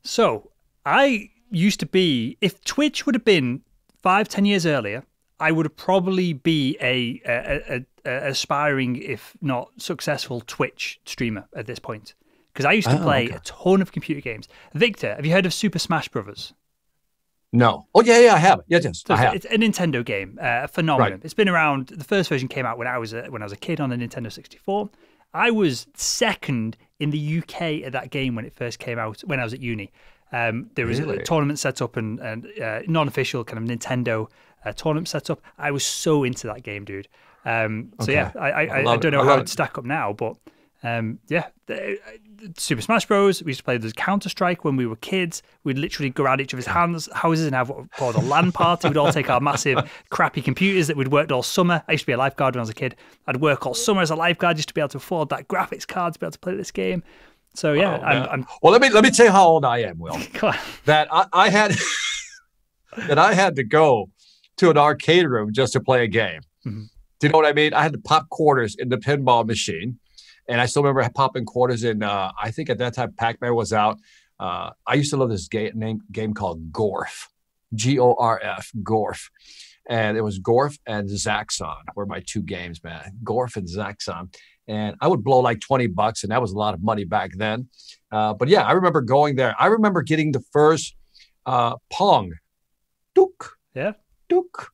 So I used to be, if Twitch would have been 5-10 years earlier, I would have probably be a aspiring, if not successful, Twitch streamer at this point. Because I used to play a ton of computer games. Victor, have you heard of Super Smash Brothers? No. Oh, yeah, I have. Yes, So I have. It's a Nintendo game, a phenomenon. Right. It's been around. The first version came out when I was a kid on the Nintendo 64. I was second in the UK at that game when it first came out when I was at uni. There was a tournament set up and non-official kind of Nintendo tournament set up. I was so into that game, dude. I don't know how it'd stack up now, but Yeah, Super Smash Bros. We used to play the Counter-Strike when we were kids. We'd literally go around each of his houses and have what we called a LAN party. We'd all take our massive, crappy computers that we'd worked all summer. I used to be a lifeguard when I was a kid. I'd work all summer as a lifeguard just to be able to afford that graphics card to be able to play this game. So yeah, I'm well. Let me tell you how old I am, Will. That I had that I had to go to an arcade room just to play a game. Mm-hmm. Do you know what I mean? I had to pop quarters in the pinball machine. And I still remember popping quarters in, I think at that time, Pac-Man was out. I used to love this game called Gorf, Gorf, Gorf. And it was Gorf and Zaxxon were my two games, man. Gorf and Zaxxon. And I would blow like $20, and that was a lot of money back then. But yeah, I remember going there. I remember getting the first Pong. Dook. Yeah. Dook.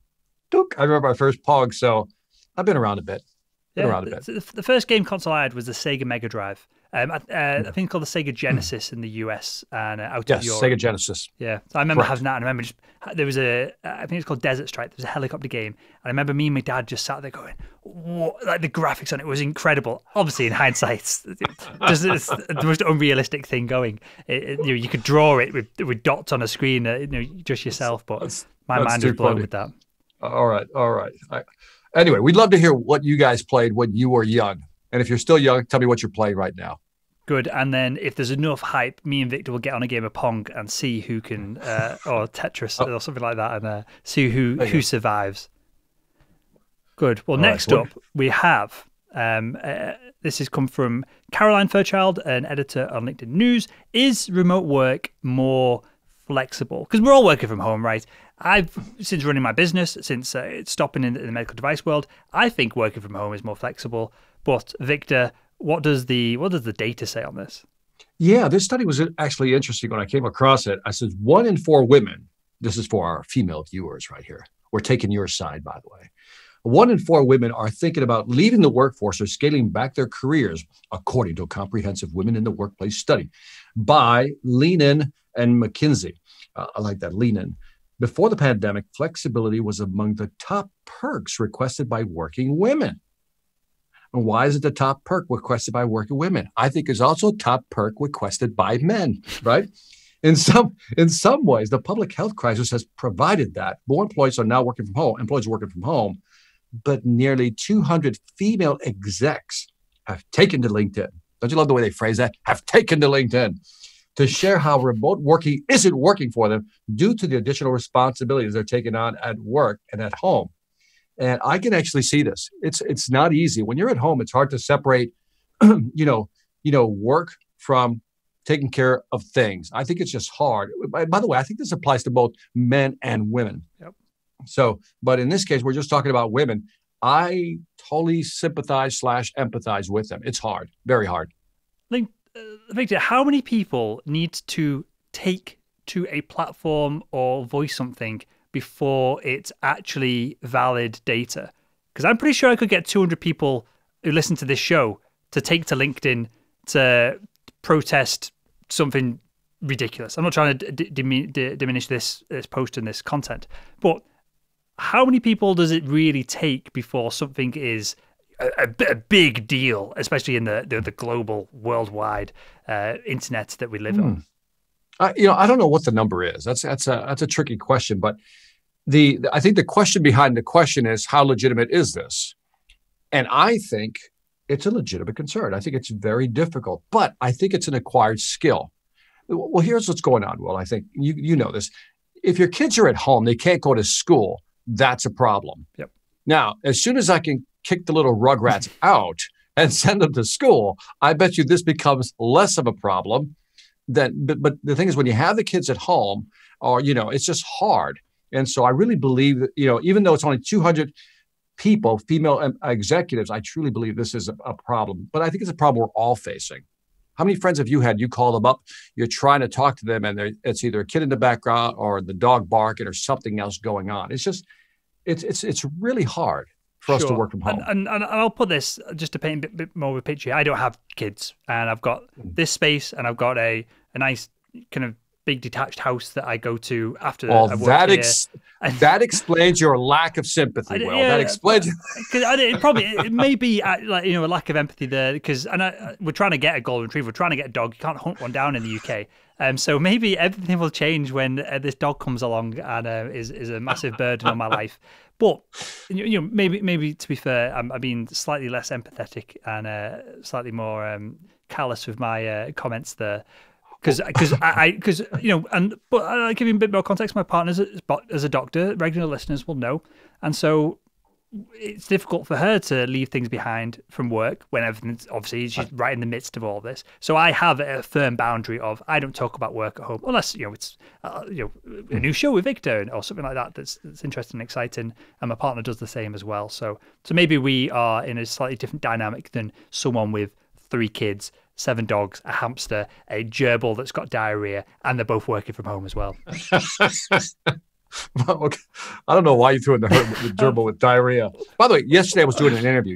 Dook. I remember my first Pong. So I've been around a bit. Yeah, the first game console I had was the Sega Mega Drive. I think it's called the Sega Genesis in the US and out of Europe. Sega Genesis. Yeah, so I remember having that. And I remember there was I think it's called Desert Strike. There was a helicopter game. And I remember me and my dad just sat there going, what? Like the graphics on it was incredible. Obviously, in hindsight, it's the most unrealistic thing going. You could draw it with dots on a screen, just yourself. But my mind was blown with that. All right. Anyway, we'd love to hear what you guys played when you were young. And if you're still young, tell me what you're playing right now. Good. And then if there's enough hype, me and Victor will get on a game of Pong and see who can, or Tetris or something like that, and see who survives. Good. Well, next up, we have, this has come from Caroline Fairchild, an editor on LinkedIn News. Is remote work more flexible? Because we're all working from home, right? Since running my business, since stopping in the medical device world, I think working from home is more flexible. But Victor, what does the data say on this? Yeah, this study was actually interesting when I came across it. I said 1 in 4 women, this is for our female viewers right here. We're taking your side, by the way. 1 in 4 women are thinking about leaving the workforce or scaling back their careers, according to a comprehensive Women in the Workplace study by Lehnen and McKinsey. I like that, Lehnen. Before the pandemic, flexibility was among the top perks requested by working women. And why is it the top perk requested by working women? I think it's also a top perk requested by men, right? In some ways, the public health crisis has provided that. More employees are now working from home, but nearly 200 female execs have taken to LinkedIn. Don't you love the way they phrase that? Have taken to LinkedIn to share how remote working isn't working for them due to the additional responsibilities they're taking on at work and at home. And I can actually see this. It's not easy. When you're at home, it's hard to separate, work from taking care of things. I think it's just hard. By the way, I think this applies to both men and women. Yep. So, but in this case, we're just talking about women. I totally sympathize / empathize with them. It's hard, very hard. Victor, how many people need to take to a platform or voice something before it's actually valid data? Because I'm pretty sure I could get 200 people who listen to this show to take to LinkedIn to protest something ridiculous. I'm not trying to diminish this post and this content, but how many people does it really take before something is a big deal, especially in the global, worldwide internet that we live on? I don't know what the number is. That's a tricky question, but I think the question behind the question is, how legitimate is this? And I think it's a legitimate concern. I think it's very difficult, but I think it's an acquired skill. Well, here's what's going on, Will. I think you know this. If your kids are at home, they can't go to school. That's a problem. Yep. Now, as soon as I can kick the little rugrats out and send them to school, I bet you this becomes less of a problem. But the thing is, when you have the kids at home, it's just hard. And so I really believe that, even though it's only 200 people, female executives, I truly believe this is a problem. But I think it's a problem we're all facing. How many friends have you had? You call them up, you're trying to talk to them, and it's either a kid in the background or the dog barking or something else going on. It's just, it's really hard for us to work from home. And I'll put this just to paint a bit more of a picture. I don't have kids, and I've got this space, and I've got a nice kind of big detached house that I go to after Well, I work here. that explains your lack of sympathy. Will, that explains because it may be like, you know, a lack of empathy there, because we're trying to get a golden retriever, we're trying to get a dog. You can't hunt one down in the UK. So maybe everything will change when this dog comes along and is a massive burden on my life. But you know, maybe to be fair, I'm being slightly less empathetic and slightly more callous with my comments there. Because you know, but I'll give you a bit more context. My partner as a doctor, regular listeners will know, and so it's difficult for her to leave things behind from work when everything's obviously she's right in the midst of all this. So I have a firm boundary of I don't talk about work at home unless, you know, it's you know, a new show with Victor or something like that that's interesting and exciting, and my partner does the same as well. So maybe we are in a slightly different dynamic than someone with 3 kids, 7 dogs, a hamster, a gerbil that's got diarrhea, and they're both working from home as well. Okay. I don't know why you threw in the gerbil with diarrhea. By the way, yesterday I was doing an interview.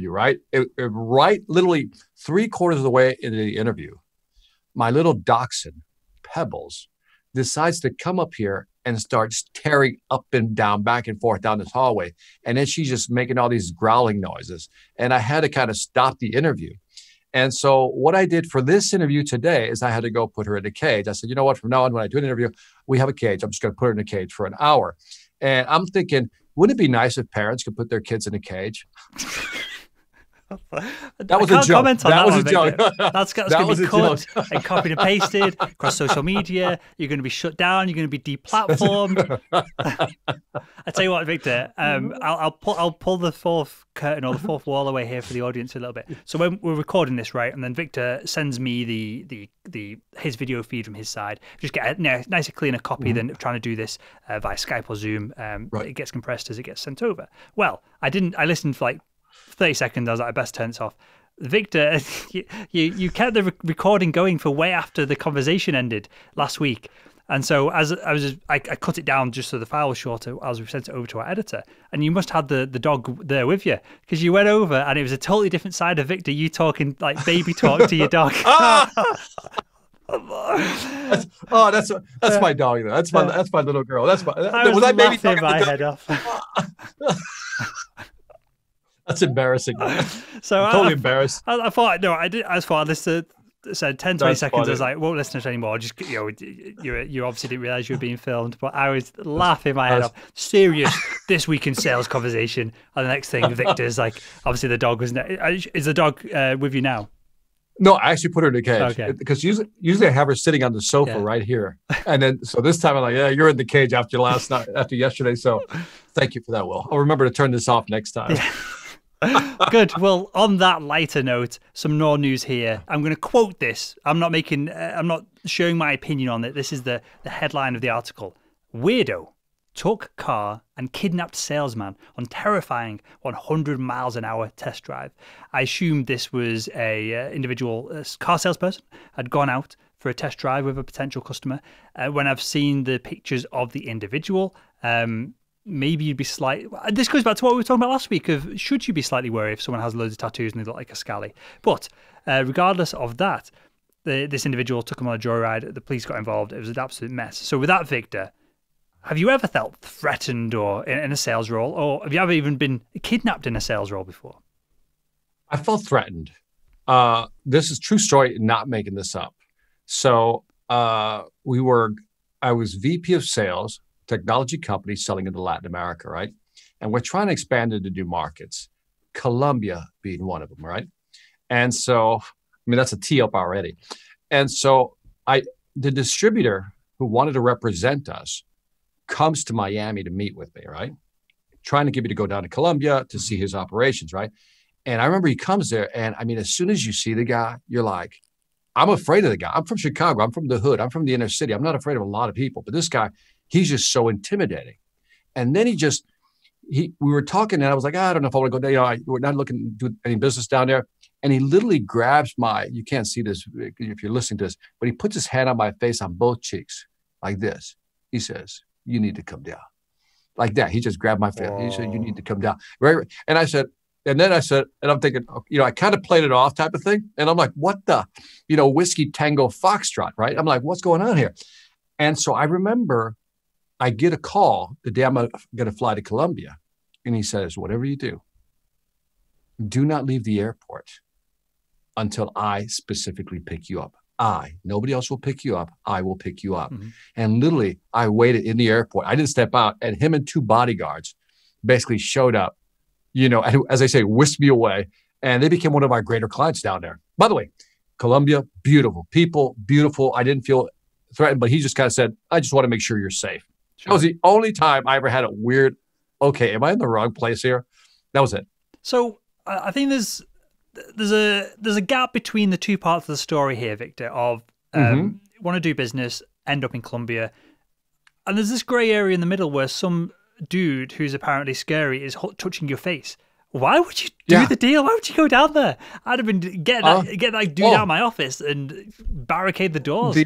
Right? Right, literally 3/4 of the way into the interview, my little dachshund, Pebbles, decides to come up here and starts tearing up and down, back and forth down this hallway. And then she's just making all these growling noises. And I had to kind of stop the interview. And so what I did for this interview today is I had to go put her in a cage. I said, you know what, from now on, when I do an interview, we have a cage. I'm just going to put her in a cage for an hour. And I'm thinking, wouldn't it be nice if parents could put their kids in a cage? That was a joke. That was a joke. That's going to be cut and copied and pasted across social media. You're going to be shut down. You're going to be deplatformed. I tell you what, Victor. I'll pull the fourth curtain or the fourth wall away here for the audience a little bit. So when we're recording this, right, and then Victor sends me his video feed from his side. Just get a nicer, cleaner copy than trying to do this via Skype or Zoom. Right. It gets compressed as it gets sent over. Well, I listened for like 30 seconds. I was like, I best turn this off. Victor, you kept the recording going for way after the conversation ended last week. And so as I cut it down just so the file was shorter as we sent it over to our editor. And you must have the dog there with you, because you went over and it was a totally different side of Victor, you talking like baby talk to your dog. That's my dog. That's my little girl. Was that baby talking my head off. That's embarrassing. So I'm totally embarrassed. I thought, no, I did. As far as this said 10, 20 seconds, funny. I was like, won't listen to it anymore. Just, you obviously didn't realize you were being filmed, but I was laughing my head off. Serious this week in sales conversation. And the next thing, Victor's like, obviously the dog was. Is the dog with you now? No, I actually put her in a cage because usually I have her sitting on the sofa right here, and then so this time I'm like, yeah, you're in the cage after yesterday. So thank you for that, Will. I'll remember to turn this off next time. Yeah. Good. Well, on that lighter note, some more news here. I'm going to quote this. I'm not showing my opinion on it. This is the headline of the article. Weirdo took car and kidnapped salesman on terrifying 100 miles an hour test drive. I assumed this was a car salesperson had gone out for a test drive with a potential customer. When I've seen the pictures of the individual, maybe you'd be this goes back to what we were talking about last week of should you be slightly worried if someone has loads of tattoos and they look like a scally. But regardless of that, this individual took him on a joyride. The police got involved. It was an absolute mess. So with that, Victor, have you ever felt threatened or in a sales role, or have you ever even been kidnapped in a sales role before? I felt threatened. This is true story, not making this up. So I was VP of sales, technology company selling into Latin America, right? And we're trying to expand into new markets, Colombia being one of them, right? And so, I mean, that's a tee up already. And so the distributor who wanted to represent us comes to Miami to meet with me, right? Trying to get me to go down to Colombia to see his operations, right? And I remember he comes there, and I mean, as soon as you see the guy, you're like, I'm afraid of the guy. I'm from Chicago. I'm from the hood. I'm from the inner city. I'm not afraid of a lot of people, but this guy, he's just so intimidating. And then we were talking, and I was like, I don't know if I want to go down. We're not looking to do any business down there. And he literally grabs you can't see this if you're listening to this, but he puts his hand on my face on both cheeks like this. He says, you need to come down. Like that. He just grabbed my face. He said, you need to come down. Right. And I said, And then I said, and I'm thinking, I kind of played it off type of thing. And I'm like, what the, whiskey tango foxtrot, right? I'm like, what's going on here? And so I remember I get a call the day I'm going to fly to Colombia. And he says, whatever you do not leave the airport until I specifically pick you up. Nobody else will pick you up. I will pick you up. Mm-hmm. And literally, I waited in the airport. I didn't step out, and him and 2 bodyguards basically showed up, and as I say, whisked me away. And they became one of our greater clients down there. By the way, Colombia, beautiful people, beautiful. I didn't feel threatened, but he just kind of said, I just want to make sure you're safe. Sure. That was the only time I ever had a weird, okay, am I in the wrong place here? That was it. So I think there's a gap between the 2 parts of the story here, Victor, of want to do business, end up in Colombia. And there's this gray area in the middle where some dude who's apparently scary is touching your face. Why would you do the deal? Why would you go down there? I'd have been get that dude out of my office and barricade the doors.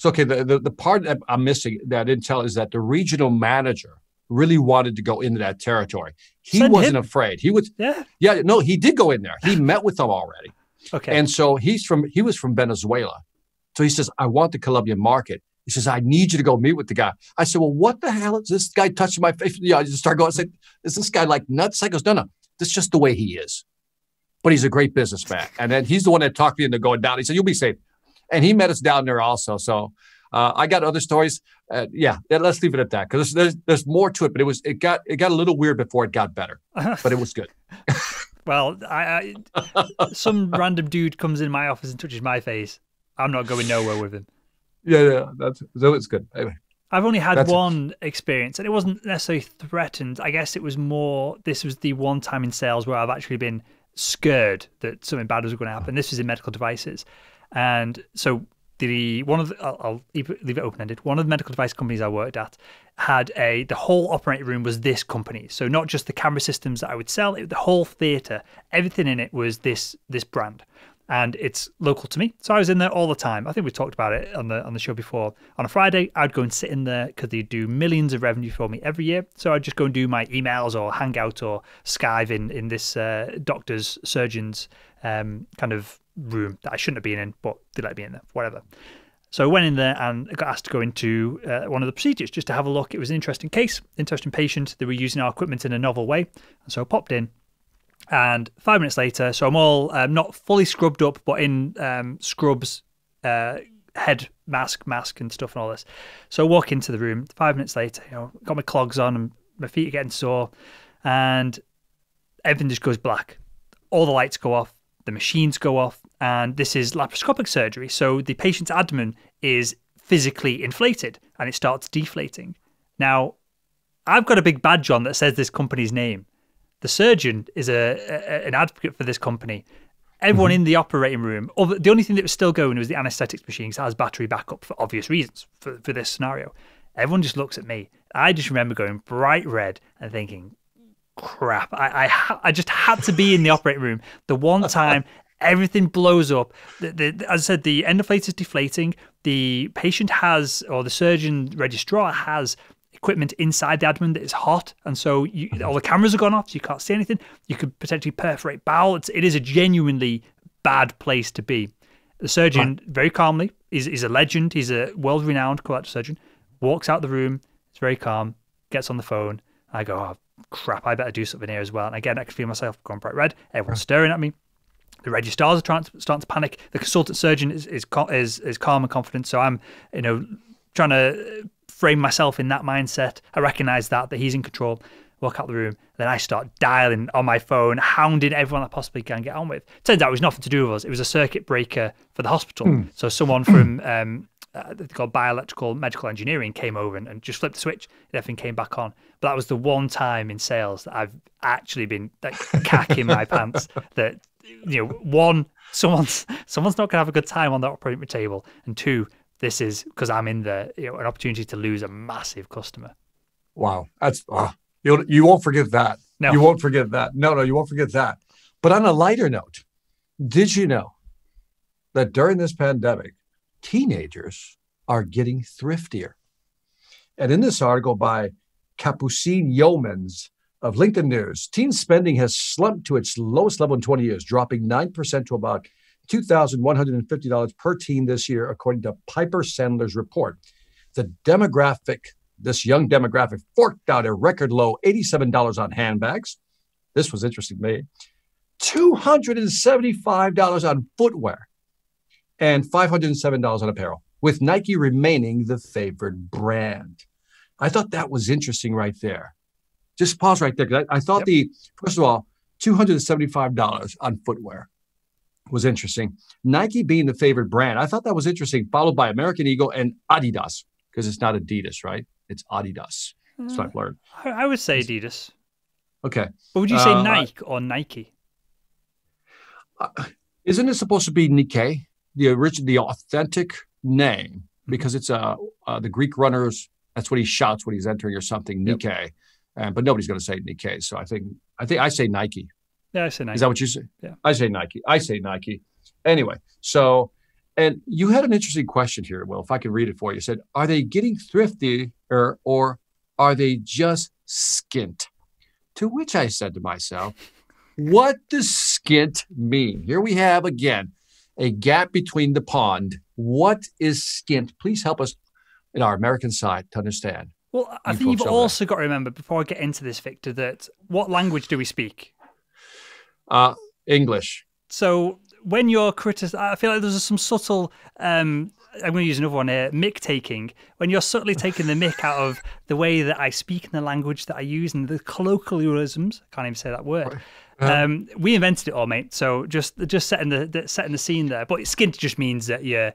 The part that I'm missing that I didn't tell is that the regional manager really wanted to go into that territory. He wasn't afraid. He was, he did go in there. He met with them already. Okay. And so he was from Venezuela. So he says, I want the Colombian market. He says, I need you to go meet with the guy. I said, well, what the hell is this guy touching my face? I just start going, I said, is this guy like nuts? I goes, no, this is just the way he is. But he's a great businessman. And then he's the one that talked me into going down. He said, you'll be safe. And he met us down there also. So I got other stories. Let's leave it at that because there's more to it. But it got a little weird before it got better. But it was good. Well, some random dude comes in my office and touches my face. I'm not going nowhere with him. It's good. Anyway, I've only had one experience, and it wasn't necessarily threatened. I guess it was more. This was the one time in sales where I've actually been scared that something bad was going to happen. This was in medical devices, and so. I'll leave it open-ended. One of the medical device companies I worked at had the whole operating room was this company. So not just the camera systems that I would sell, the whole theater, everything in it was this brand. And it's local to me. So I was in there all the time. I think we talked about it on the show before. On a Friday, I'd go and sit in there because they do millions of revenue for me every year. So I'd just go and do my emails or Hangout or Skype in this doctor's, surgeon's kind of room that I shouldn't have been in, but they let me in there, whatever. So I went in there and got asked to go into one of the procedures just to have a look. It was an interesting case, interesting patient. They were using our equipment in a novel way. And so I popped in. And 5 minutes later, so I'm all not fully scrubbed up, but in scrubs, head mask and stuff and all this. So I walk into the room. 5 minutes later, got my clogs on and my feet are getting sore, and everything just goes black. All the lights go off, the machines go off, and this is laparoscopic surgery. So the patient's abdomen is physically inflated and it starts deflating. Now, I've got a big badge on that says this company's name. The surgeon is an advocate for this company. Everyone in the operating room, the only thing that was still going was the anesthetics machine, because it has battery backup for obvious reasons for this scenario. Everyone just looks at me. I just remember going bright red and thinking, crap, I just had to be in the operating room. The one time everything blows up. As I said, the endoflate is deflating. The patient has, or the surgeon registrar has, equipment inside the abdomen that is hot, and so all the cameras are gone off, so you can't see anything. You could potentially perforate bowel. It is a genuinely bad place to be. The surgeon, very calmly, he's a legend. He's a world-renowned cardiac surgeon. Walks out the room. It's very calm. Gets on the phone. I go, oh crap! I better do something here as well. And again, I can feel myself going bright red. Everyone's staring at me. The registrars are starting to panic. The consultant surgeon is calm and confident. So I'm, trying to frame myself in that mindset. I recognize that he's in control. Walk out the room. Then I start dialing on my phone, hounding everyone I possibly can get on with. Turns out it was nothing to do with us. It was a circuit breaker for the hospital. So someone from called bioelectrical medical engineering came over and just flipped the switch and everything came back on. But that was the one time in sales that I've actually been cacking my pants. That one, someone's not going to have a good time on the operating table, and two, this is because I'm in the an opportunity to lose a massive customer. Wow, that's you won't forget that. No, you won't forget that. No, you won't forget that. But on a lighter note, did you know that during this pandemic, teenagers are getting thriftier? And in this article by Capucine Yeomans, of LinkedIn news. Teen spending has slumped to its lowest level in 20 years, dropping 9% to about $2,150 per teen this year, according to Piper Sandler's report. This young demographic forked out a record low $87 on handbags. This was interesting to me. $275 on footwear and $507 on apparel, with Nike remaining the favored brand. I thought that was interesting right there. Just pause right there, because I thought first of all, $275 on footwear was interesting. Nike being the favorite brand, I thought that was interesting, followed by American Eagle and Adidas, because it's not Adidas, right? It's Adidas. That's what I've learned. I would say Adidas. Okay. But would you say Nike or Nike? Isn't it supposed to be Nikkei, the authentic name? Because it's the Greek runners. That's what he shouts when he's entering or something. Nikkei, but nobody's going to say Nikkei. So I think I say Nike. Yeah, I say Nike. Is that what you say? Yeah, I say Nike. Anyway, so and you had an interesting question here. Well, if I could read it for you, it said, "Are they getting thrifty or are they just skint?" To which I said to myself, what does skint mean? Here we have, again, a gap between the pond. What is skint? Please help us in our American side to understand. Well, I think you've also got to remember, before I get into this, Victor, that what language do we speak? English. So when you're I feel like there's some subtle, I'm going to use another one here, mick taking. When you're subtly taking the mick out of the way that I speak and the language that I use and the colloquialisms, I can't even say that word. We invented it all, mate. So just setting the scene there. But skint just means that you're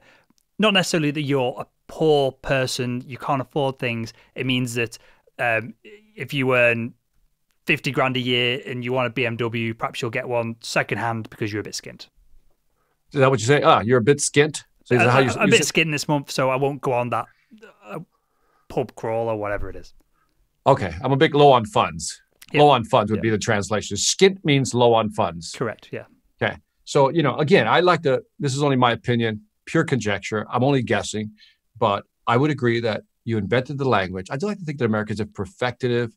not necessarily that you're a poor person, you can't afford things. It means that if you earn 50 grand a year and you want a BMW, perhaps you'll get one secondhand because you're a bit skint. Is that what you say? You're a bit skint? So is that how I'm a bit skint this month, so I won't go on that pub crawl or whatever it is. Okay, I'm a bit low on funds. Yep. Low on funds would be the translation. Skint means low on funds. Correct, yeah. Okay, so, again, this is only my opinion, pure conjecture. I'm only guessing, but I would agree that you invented the language. I'd like to think that Americans have perfected it,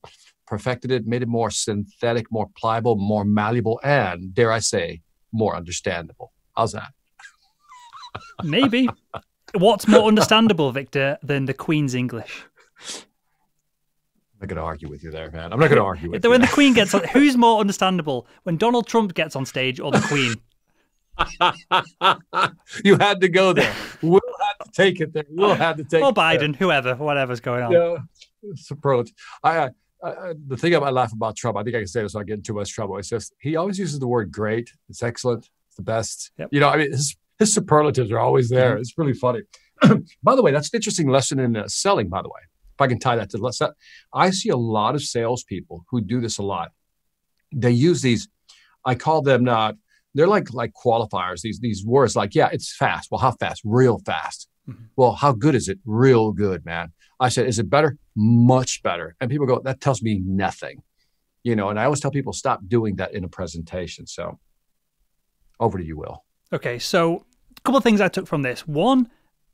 made it more synthetic, more pliable, more malleable, and, dare I say, more understandable. How's that? Maybe. What's more understandable, Victor, than the Queen's English? I'm not going to argue with you there, man. I'm not going to argue with you. When the Queen gets on, who's more understandable? When Donald Trump gets on stage or the Queen? You had to go there. We'll have to take it there. We'll have to take it. Or Biden, whatever's going on. Yeah, superlative. The thing I laugh about Trump, I think I can say this without getting too much trouble. It's just he always uses the word great. It's excellent. It's the best. Yep. His superlatives are always there. It's really funny. By the way, that's an interesting lesson in selling, by the way. If I can tie that to I see a lot of salespeople who do this a lot. They use these, I call them they're like qualifiers, these words like, yeah, it's fast. Well, how fast? Real fast. Mm-hmm. Well, how good is it? Real good, man. I said, is it better? Much better. And people go, that tells me nothing. And I always tell people, stop doing that in a presentation. So over to you, Will. Okay, so a couple of things I took from this. One,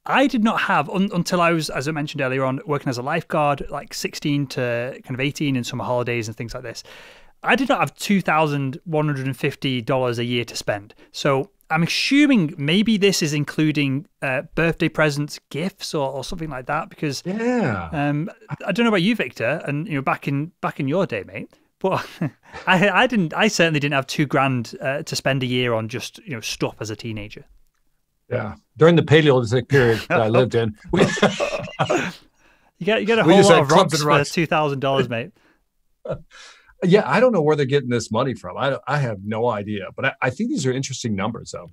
I did not have, until I was, as I mentioned earlier on, working as a lifeguard, like 16 to kind of 18 in summer holidays and things like this. I did not have $2,150 a year to spend. So I'm assuming maybe this is including birthday presents, gifts, or something like that. Because I don't know about you, Victor, and back in your day, mate. But I certainly didn't have $2,000 to spend a year on just stuff as a teenager. Yeah, during the Paleolithic period that I lived in, you get a whole lot of rocks for $2,000, mate. Yeah, I don't know where they're getting this money from. I have no idea, but I think these are interesting numbers, though,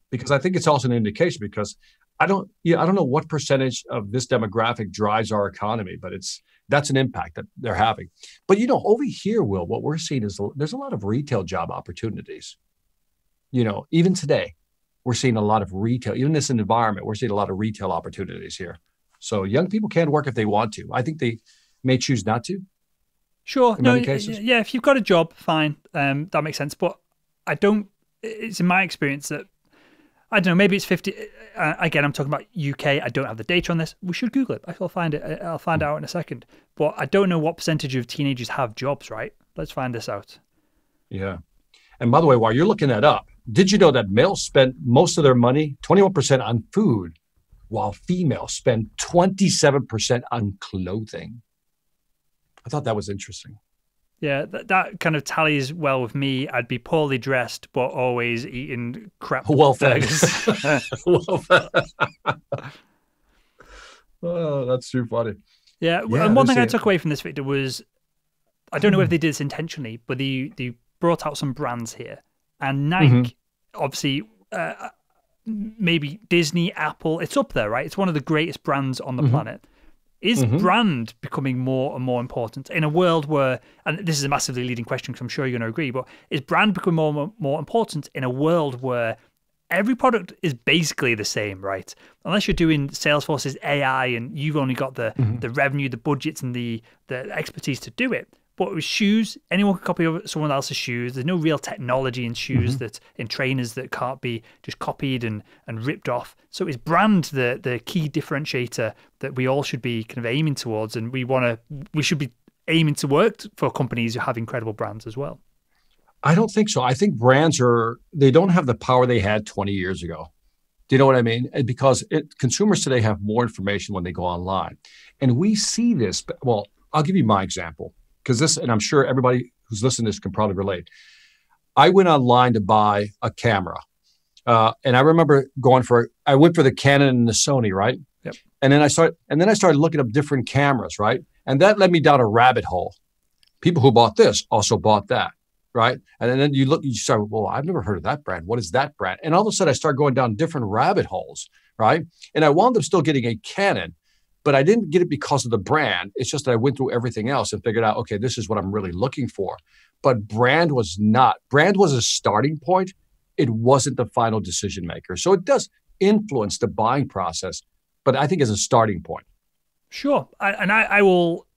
because I think it's also an indication. Because I don't know what percentage of this demographic drives our economy, but that's an impact that they're having. But over here, Will, what we're seeing is there's a lot of retail job opportunities. Even today, we're seeing a lot of retail. Even in this environment, we're seeing a lot of retail opportunities here. So young people can work if they want to. I think they may choose not to. Sure. No, yeah, if you've got a job, fine. That makes sense. But it's in my experience that, I don't know, maybe it's 50. Again, I'm talking about UK. I don't have the data on this. We should Google it. I'll find it. I'll find out in a second. But I don't know what percentage of teenagers have jobs, right? Let's find this out. Yeah. And by the way, while you're looking that up, did you know that males spend most of their money, 21% on food, while females spend 27% on clothing? I thought that was interesting. Yeah, that kind of tallies well with me. I'd be poorly dressed, but always eating crap burgers. Well fed. Oh, that's too funny. Yeah, and one thing I took away from this, Victor, was, I don't know if they did this intentionally, but they brought out some brands here. And Nike, obviously, maybe Disney, Apple, it's up there, right? It's one of the greatest brands on the planet. Is brand becoming more and more important in a world where, and this is a massively leading question because I'm sure you're going to agree, but is brand becoming more important in a world where every product is basically the same, right? Unless you're doing Salesforce's AI and you've only got the revenue, the budgets, and the expertise to do it. But with shoes, anyone can copy someone else's shoes. There's no real technology in shoes in trainers that can't be just copied and ripped off. So is brand the key differentiator that we all should be kind of aiming towards, and we should be aiming to work for companies who have incredible brands as well? I don't think so. I think brands they don't have the power they had 20 years ago. Do you know what I mean? Because consumers today have more information when they go online. And we see this. Well, I'll give you my example. Because and I'm sure everybody who's listening to this can probably relate. I went online to buy a camera. And I remember I went for the Canon and the Sony, right? Yep. And then I started looking up different cameras, right? And that led me down a rabbit hole. People who bought this also bought that, right? And then you start, well, I've never heard of that brand. What is that brand? And all of a sudden I started going down different rabbit holes, right? And I wound up still getting a Canon. But I didn't get it because of the brand. It's just that I went through everything else and figured out, okay, this is what I'm really looking for. But brand was not. Brand was a starting point. It wasn't the final decision maker. So it does influence the buying process, but I think as a starting point. Sure.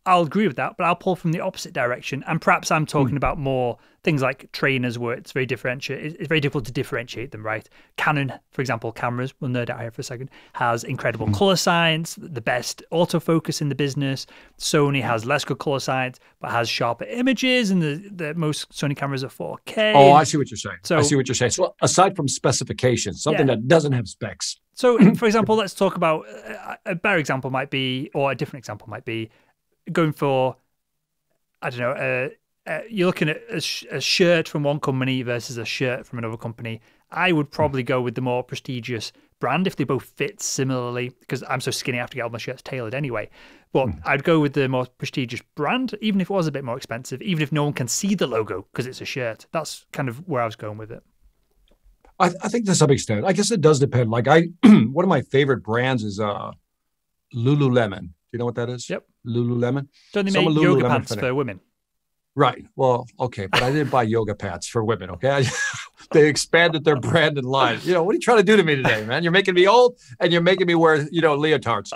I'll agree with that, but I'll pull from the opposite direction. And perhaps I'm talking about more things like trainers where it's very it's very difficult to differentiate them, right? Canon, for example, cameras, we'll nerd out here for a second, has incredible color science, the best autofocus in the business. Sony has less good color science, but has sharper images, and the most Sony cameras are 4K. Oh, I see what you're saying. So aside from specifications, something that doesn't have specs. So, for example, let's talk about a better example might be, or a different example might be, going for, I don't know, you're looking at a shirt from one company versus a shirt from another company. I would probably go with the more prestigious brand if they both fit similarly, because I'm so skinny I have to get all my shirts tailored anyway. But I'd go with the more prestigious brand, even if it was a bit more expensive, even if no one can see the logo because it's a shirt. That's kind of where I was going with it. I think to some extent, I guess it does depend. Like one of my favorite brands is Lululemon. Do you know what that is? Yep. Lululemon. Don't they make yoga pants for women? Right. Well, okay, but I didn't buy yoga pants for women, okay? They expanded their brand and line. What are you trying to do to me today, man? You're making me old and you're making me wear, leotards.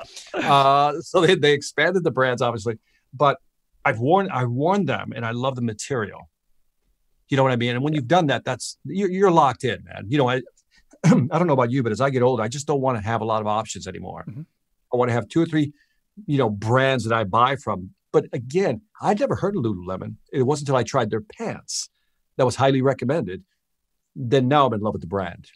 So they expanded the brands, obviously. But I've worn them and I love the material. You know what I mean? And when you've done that, you're locked in, man. I don't know about you, but as I get older, I just don't want to have a lot of options anymore. I want to have 2 or 3, brands that I buy from. But again, I'd never heard of Lululemon. It wasn't until I tried their pants that was highly recommended. Then now I'm in love with the brand.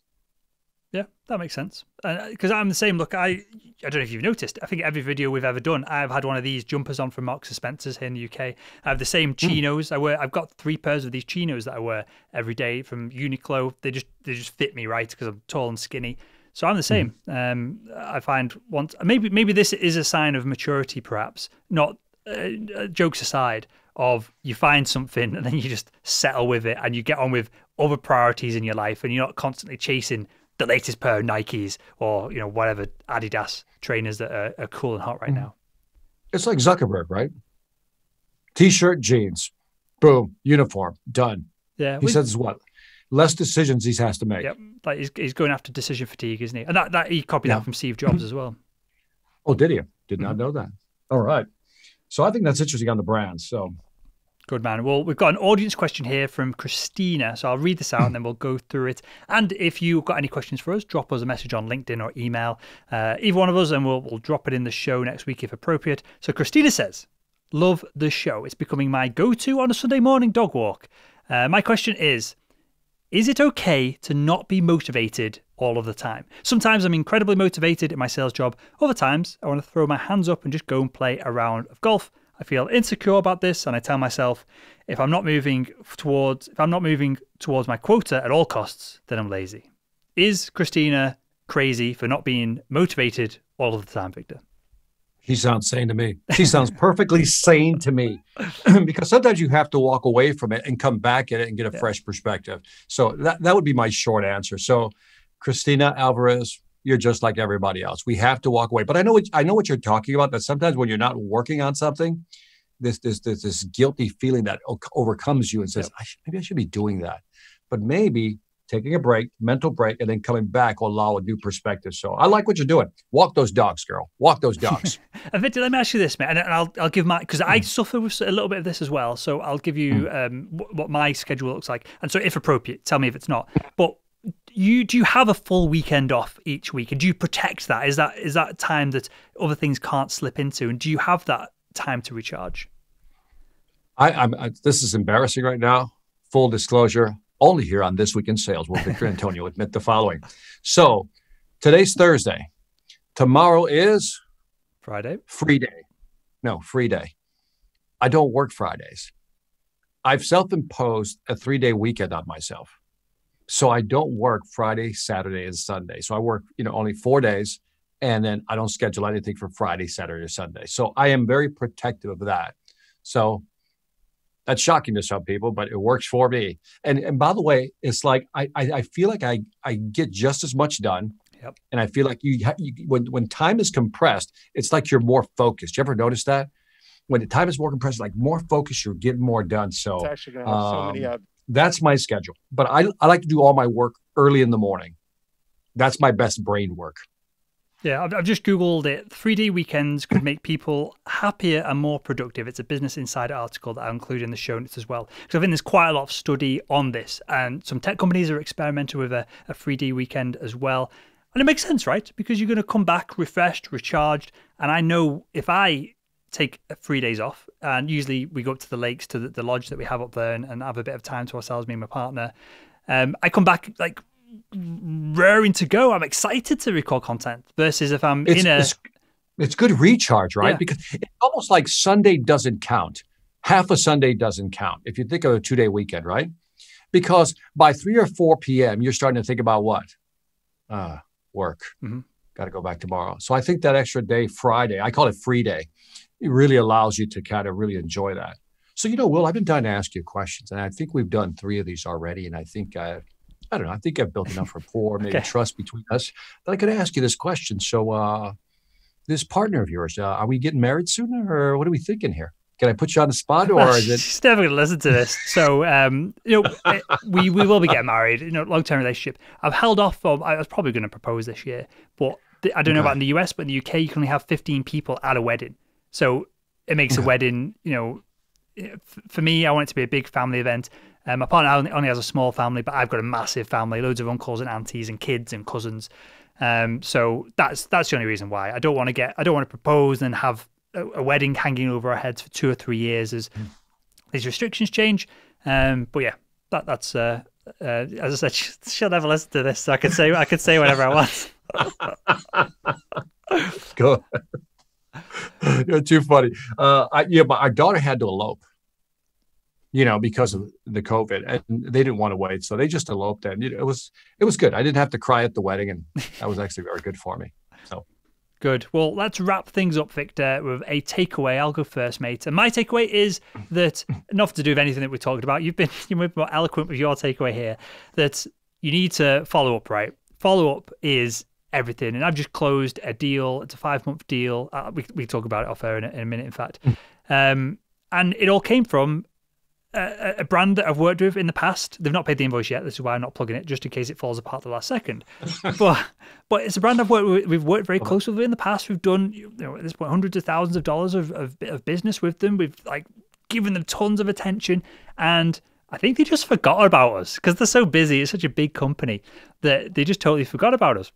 Yeah, that makes sense. Because I'm the same. Look, I don't know if you've noticed. I think every video we've ever done, I've had one of these jumpers on from Marks and Spencer's here in the UK. I have the same chinos. I've got 3 pairs of these chinos that I wear every day from Uniqlo. They just fit me right because I'm tall and skinny. So I'm the same. I find maybe this is a sign of maturity, perhaps. Not jokes aside. Of you find something and then you just settle with it and you get on with other priorities in your life and you're not constantly chasing the latest pair of Nikes or whatever Adidas trainers that are cool and hot right now. It's like Zuckerberg, right? T-shirt, jeans, boom, uniform, done. Yeah, he says what? Less decisions he has to make. Yep, like he's going after decision fatigue, isn't he? And that he copied that from Steve Jobs as well. Oh, did he? Did not know that. All right. So I think that's interesting on the brands. So good, man. Well, we've got an audience question here from Christina. So I'll read this out and then we'll go through it. And if you've got any questions for us, drop us a message on LinkedIn or email, either one of us, and we'll drop it in the show next week if appropriate. So Christina says, Love the show. It's becoming my go-to on a Sunday morning dog walk. My question is it okay to not be motivated all of the time? Sometimes I'm incredibly motivated in my sales job. Other times I want to throw my hands up and just go and play a round of golf. I feel insecure about this, and I tell myself if I'm not moving towards my quota at all costs, then I'm lazy. Is Christina crazy for not being motivated all of the time, Victor? She sounds sane to me. She sounds perfectly sane to me, because sometimes you have to walk away from it and come back at it and get a fresh perspective. So that would be my short answer. So Christina Alvarez, you're just like everybody else. We have to walk away. But I know what you're talking about, that sometimes when you're not working on something, this guilty feeling that overcomes you and says, maybe I should be doing that. But maybe taking a break, mental break, and then coming back will allow a new perspective. So I like what you're doing. Walk those dogs, girl. Walk those dogs. And Victor, let me ask you this, mate, and I'll give my, because I suffer with a little bit of this as well. So I'll give you what my schedule looks like. And so if appropriate, tell me if it's not. But do you have a full weekend off each week? And do you protect that? Is that time that other things can't slip into? And do you have that time to recharge? This is embarrassing right now. Full disclosure. Only here on This Week in Sales will Victor Antonio admit the following. So today's Thursday. Tomorrow is Friday. Free day. No, free day. I don't work Fridays. I've self-imposed a 3-day weekend on myself. So I don't work Friday, Saturday, and Sunday. So I work, only 4 days, and then I don't schedule anything for Friday, Saturday, or Sunday. So I am very protective of that. So that's shocking to some people, but it works for me. And by the way, it's like I feel like I get just as much done. Yep. And I feel like when time is compressed, it's like you're more focused. You ever notice that? When the time is more compressed, like more focused, you're getting more done. So it's actually going to have so many. That's my schedule. But I like to do all my work early in the morning. That's my best brain work. Yeah, I've just Googled it. 3-day weekends could make people happier and more productive. It's a Business Insider article that I'll include in the show notes as well. Because I think there's quite a lot of study on this. And some tech companies are experimenting with a 3-day weekend as well. And it makes sense, right? Because you're going to come back refreshed, recharged. And I know if I take 3 days off, and usually we go up to the lakes, to the lodge that we have up there, and have a bit of time to ourselves, me and my partner. I come back like raring to go. I'm excited to record content versus if I'm it's good recharge, right? Yeah. Because it's almost like Sunday doesn't count. Half a Sunday doesn't count. If you think of a 2-day weekend, right? Because by 3 or 4 p.m., you're starting to think about what? Work. Mm-hmm. Got to go back tomorrow. So I think that extra day, Friday, I call it free day. It really allows you to kind of really enjoy that. So, Will, I've been dying to ask you questions, and I think we've done 3 of these already. And I think I don't know. I think I've built enough rapport, maybe trust between us that I could ask you this question. So this partner of yours, are we getting married sooner, or what are we thinking here? Can I put you on the spot, or is it? She's never going to listen to this. So, we will be getting married, long-term relationship. I've held off I was probably going to propose this year, but I don't know about in the US, but in the UK, you can only have 15 people at a wedding. So it makes a wedding, for me, I want it to be a big family event. My partner only has a small family, but I've got a massive family, loads of uncles and aunties and kids and cousins. So that's the only reason why. I don't want to propose and have a wedding hanging over our heads for 2 or 3 years as these restrictions change. But yeah, that's as I said, she'll never listen to this, so I could say whatever I want. Go. You're too funny. But our daughter had to elope. Because of the COVID, and they didn't want to wait, so they just eloped, and it was good. I didn't have to cry at the wedding, and that was actually very good for me. So good. Well, let's wrap things up, Victor, with a takeaway. I'll go first, mate. And my takeaway is that, nothing to do with anything that we talked about. You're more eloquent with your takeaway here. That you need to follow up, right? Follow up is everything. And I've just closed a deal. It's a 5-month deal. We talk about it off air in a minute, in fact. And it all came from a brand that I've worked with in the past. They've not paid the invoice yet. This is why I'm not plugging it, just in case it falls apart at the last second. but it's a brand I've worked with. We've worked very closely with in the past. We've done, at this point, hundreds of thousands of dollars of business with them. We've given them tons of attention, and I think they just forgot about us because they're so busy. It's such a big company that they just totally forgot about us.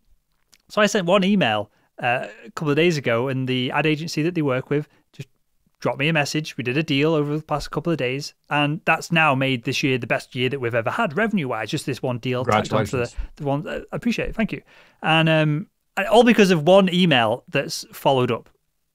So I sent one email a couple of days ago, and the ad agency that they work with just dropped me a message. We did a deal over the past couple of days, and that's now made this year the best year that we've ever had revenue-wise. Just this one deal tacked onto the one. I appreciate it. Thank you. And all because of one email that's followed up.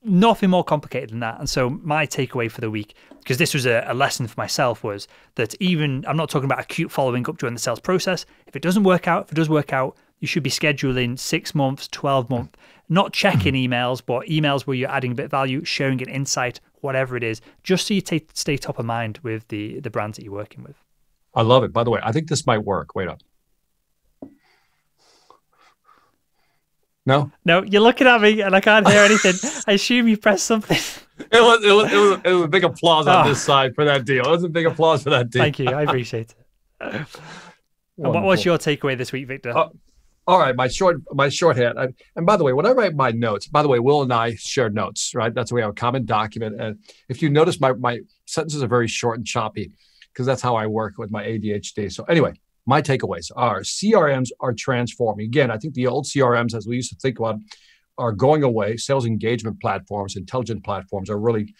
Nothing more complicated than that. And so my takeaway for the week, because this was a lesson for myself, was that even, I'm not talking about acute following up during the sales process. If it doesn't work out, if it does work out, you should be scheduling 6 months, 12 months, not checking emails, but emails where you're adding a bit of value, sharing an insight, whatever it is, just so you stay top of mind with the brands that you're working with. I love it. By the way, I think this might work. Wait up. No, you're looking at me and I can't hear anything. I assume you pressed something. It was a big applause on this side for that deal. It was a big applause for that deal. Thank you. I appreciate it. And what was your takeaway this week, Victor? All right, my shorthand. And by the way, when I write my notes, by the way, Will and I share notes, right? That's why we have a common document. And if you notice, my sentences are very short and choppy because that's how I work with my ADHD. So anyway, my takeaways are CRMs are transforming. Again, I think the old CRMs, as we used to think about, are going away. Sales engagement platforms, intelligent platforms are really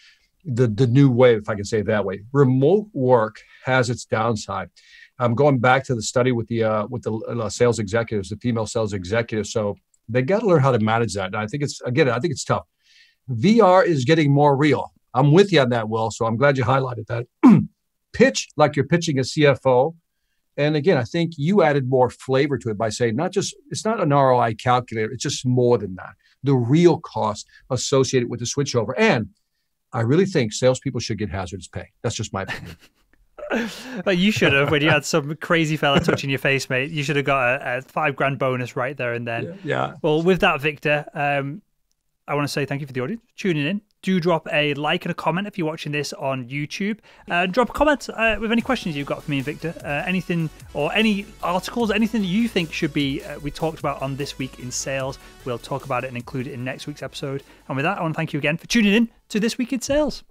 the new wave, if I can say it that way. Remote work has its downside. I'm going back to the study with the sales executives, the female sales executives. So they got to learn how to manage that. And I think it's tough. VR is getting more real. I'm with you on that, Will. So I'm glad you highlighted that. Pitch like you're pitching a CFO. And again, I think you added more flavor to it by saying it's not an ROI calculator. It's just more than that. The real cost associated with the switchover. And I really think salespeople should get hazardous pay. That's just my opinion. Well, you should have, when you had some crazy fella touching your face, mate. You should have got a $5,000 bonus right there and then. Yeah. Well, with that, Victor, I want to say thank you for the audience tuning in. Do drop a like and a comment if you're watching this on YouTube. Drop a comment with any questions you've got for me and Victor. Anything or any articles, anything that you think should be we talked about on This Week in Sales. We'll talk about it and include it in next week's episode. And with that, I want to thank you again for tuning in to This Week in Sales.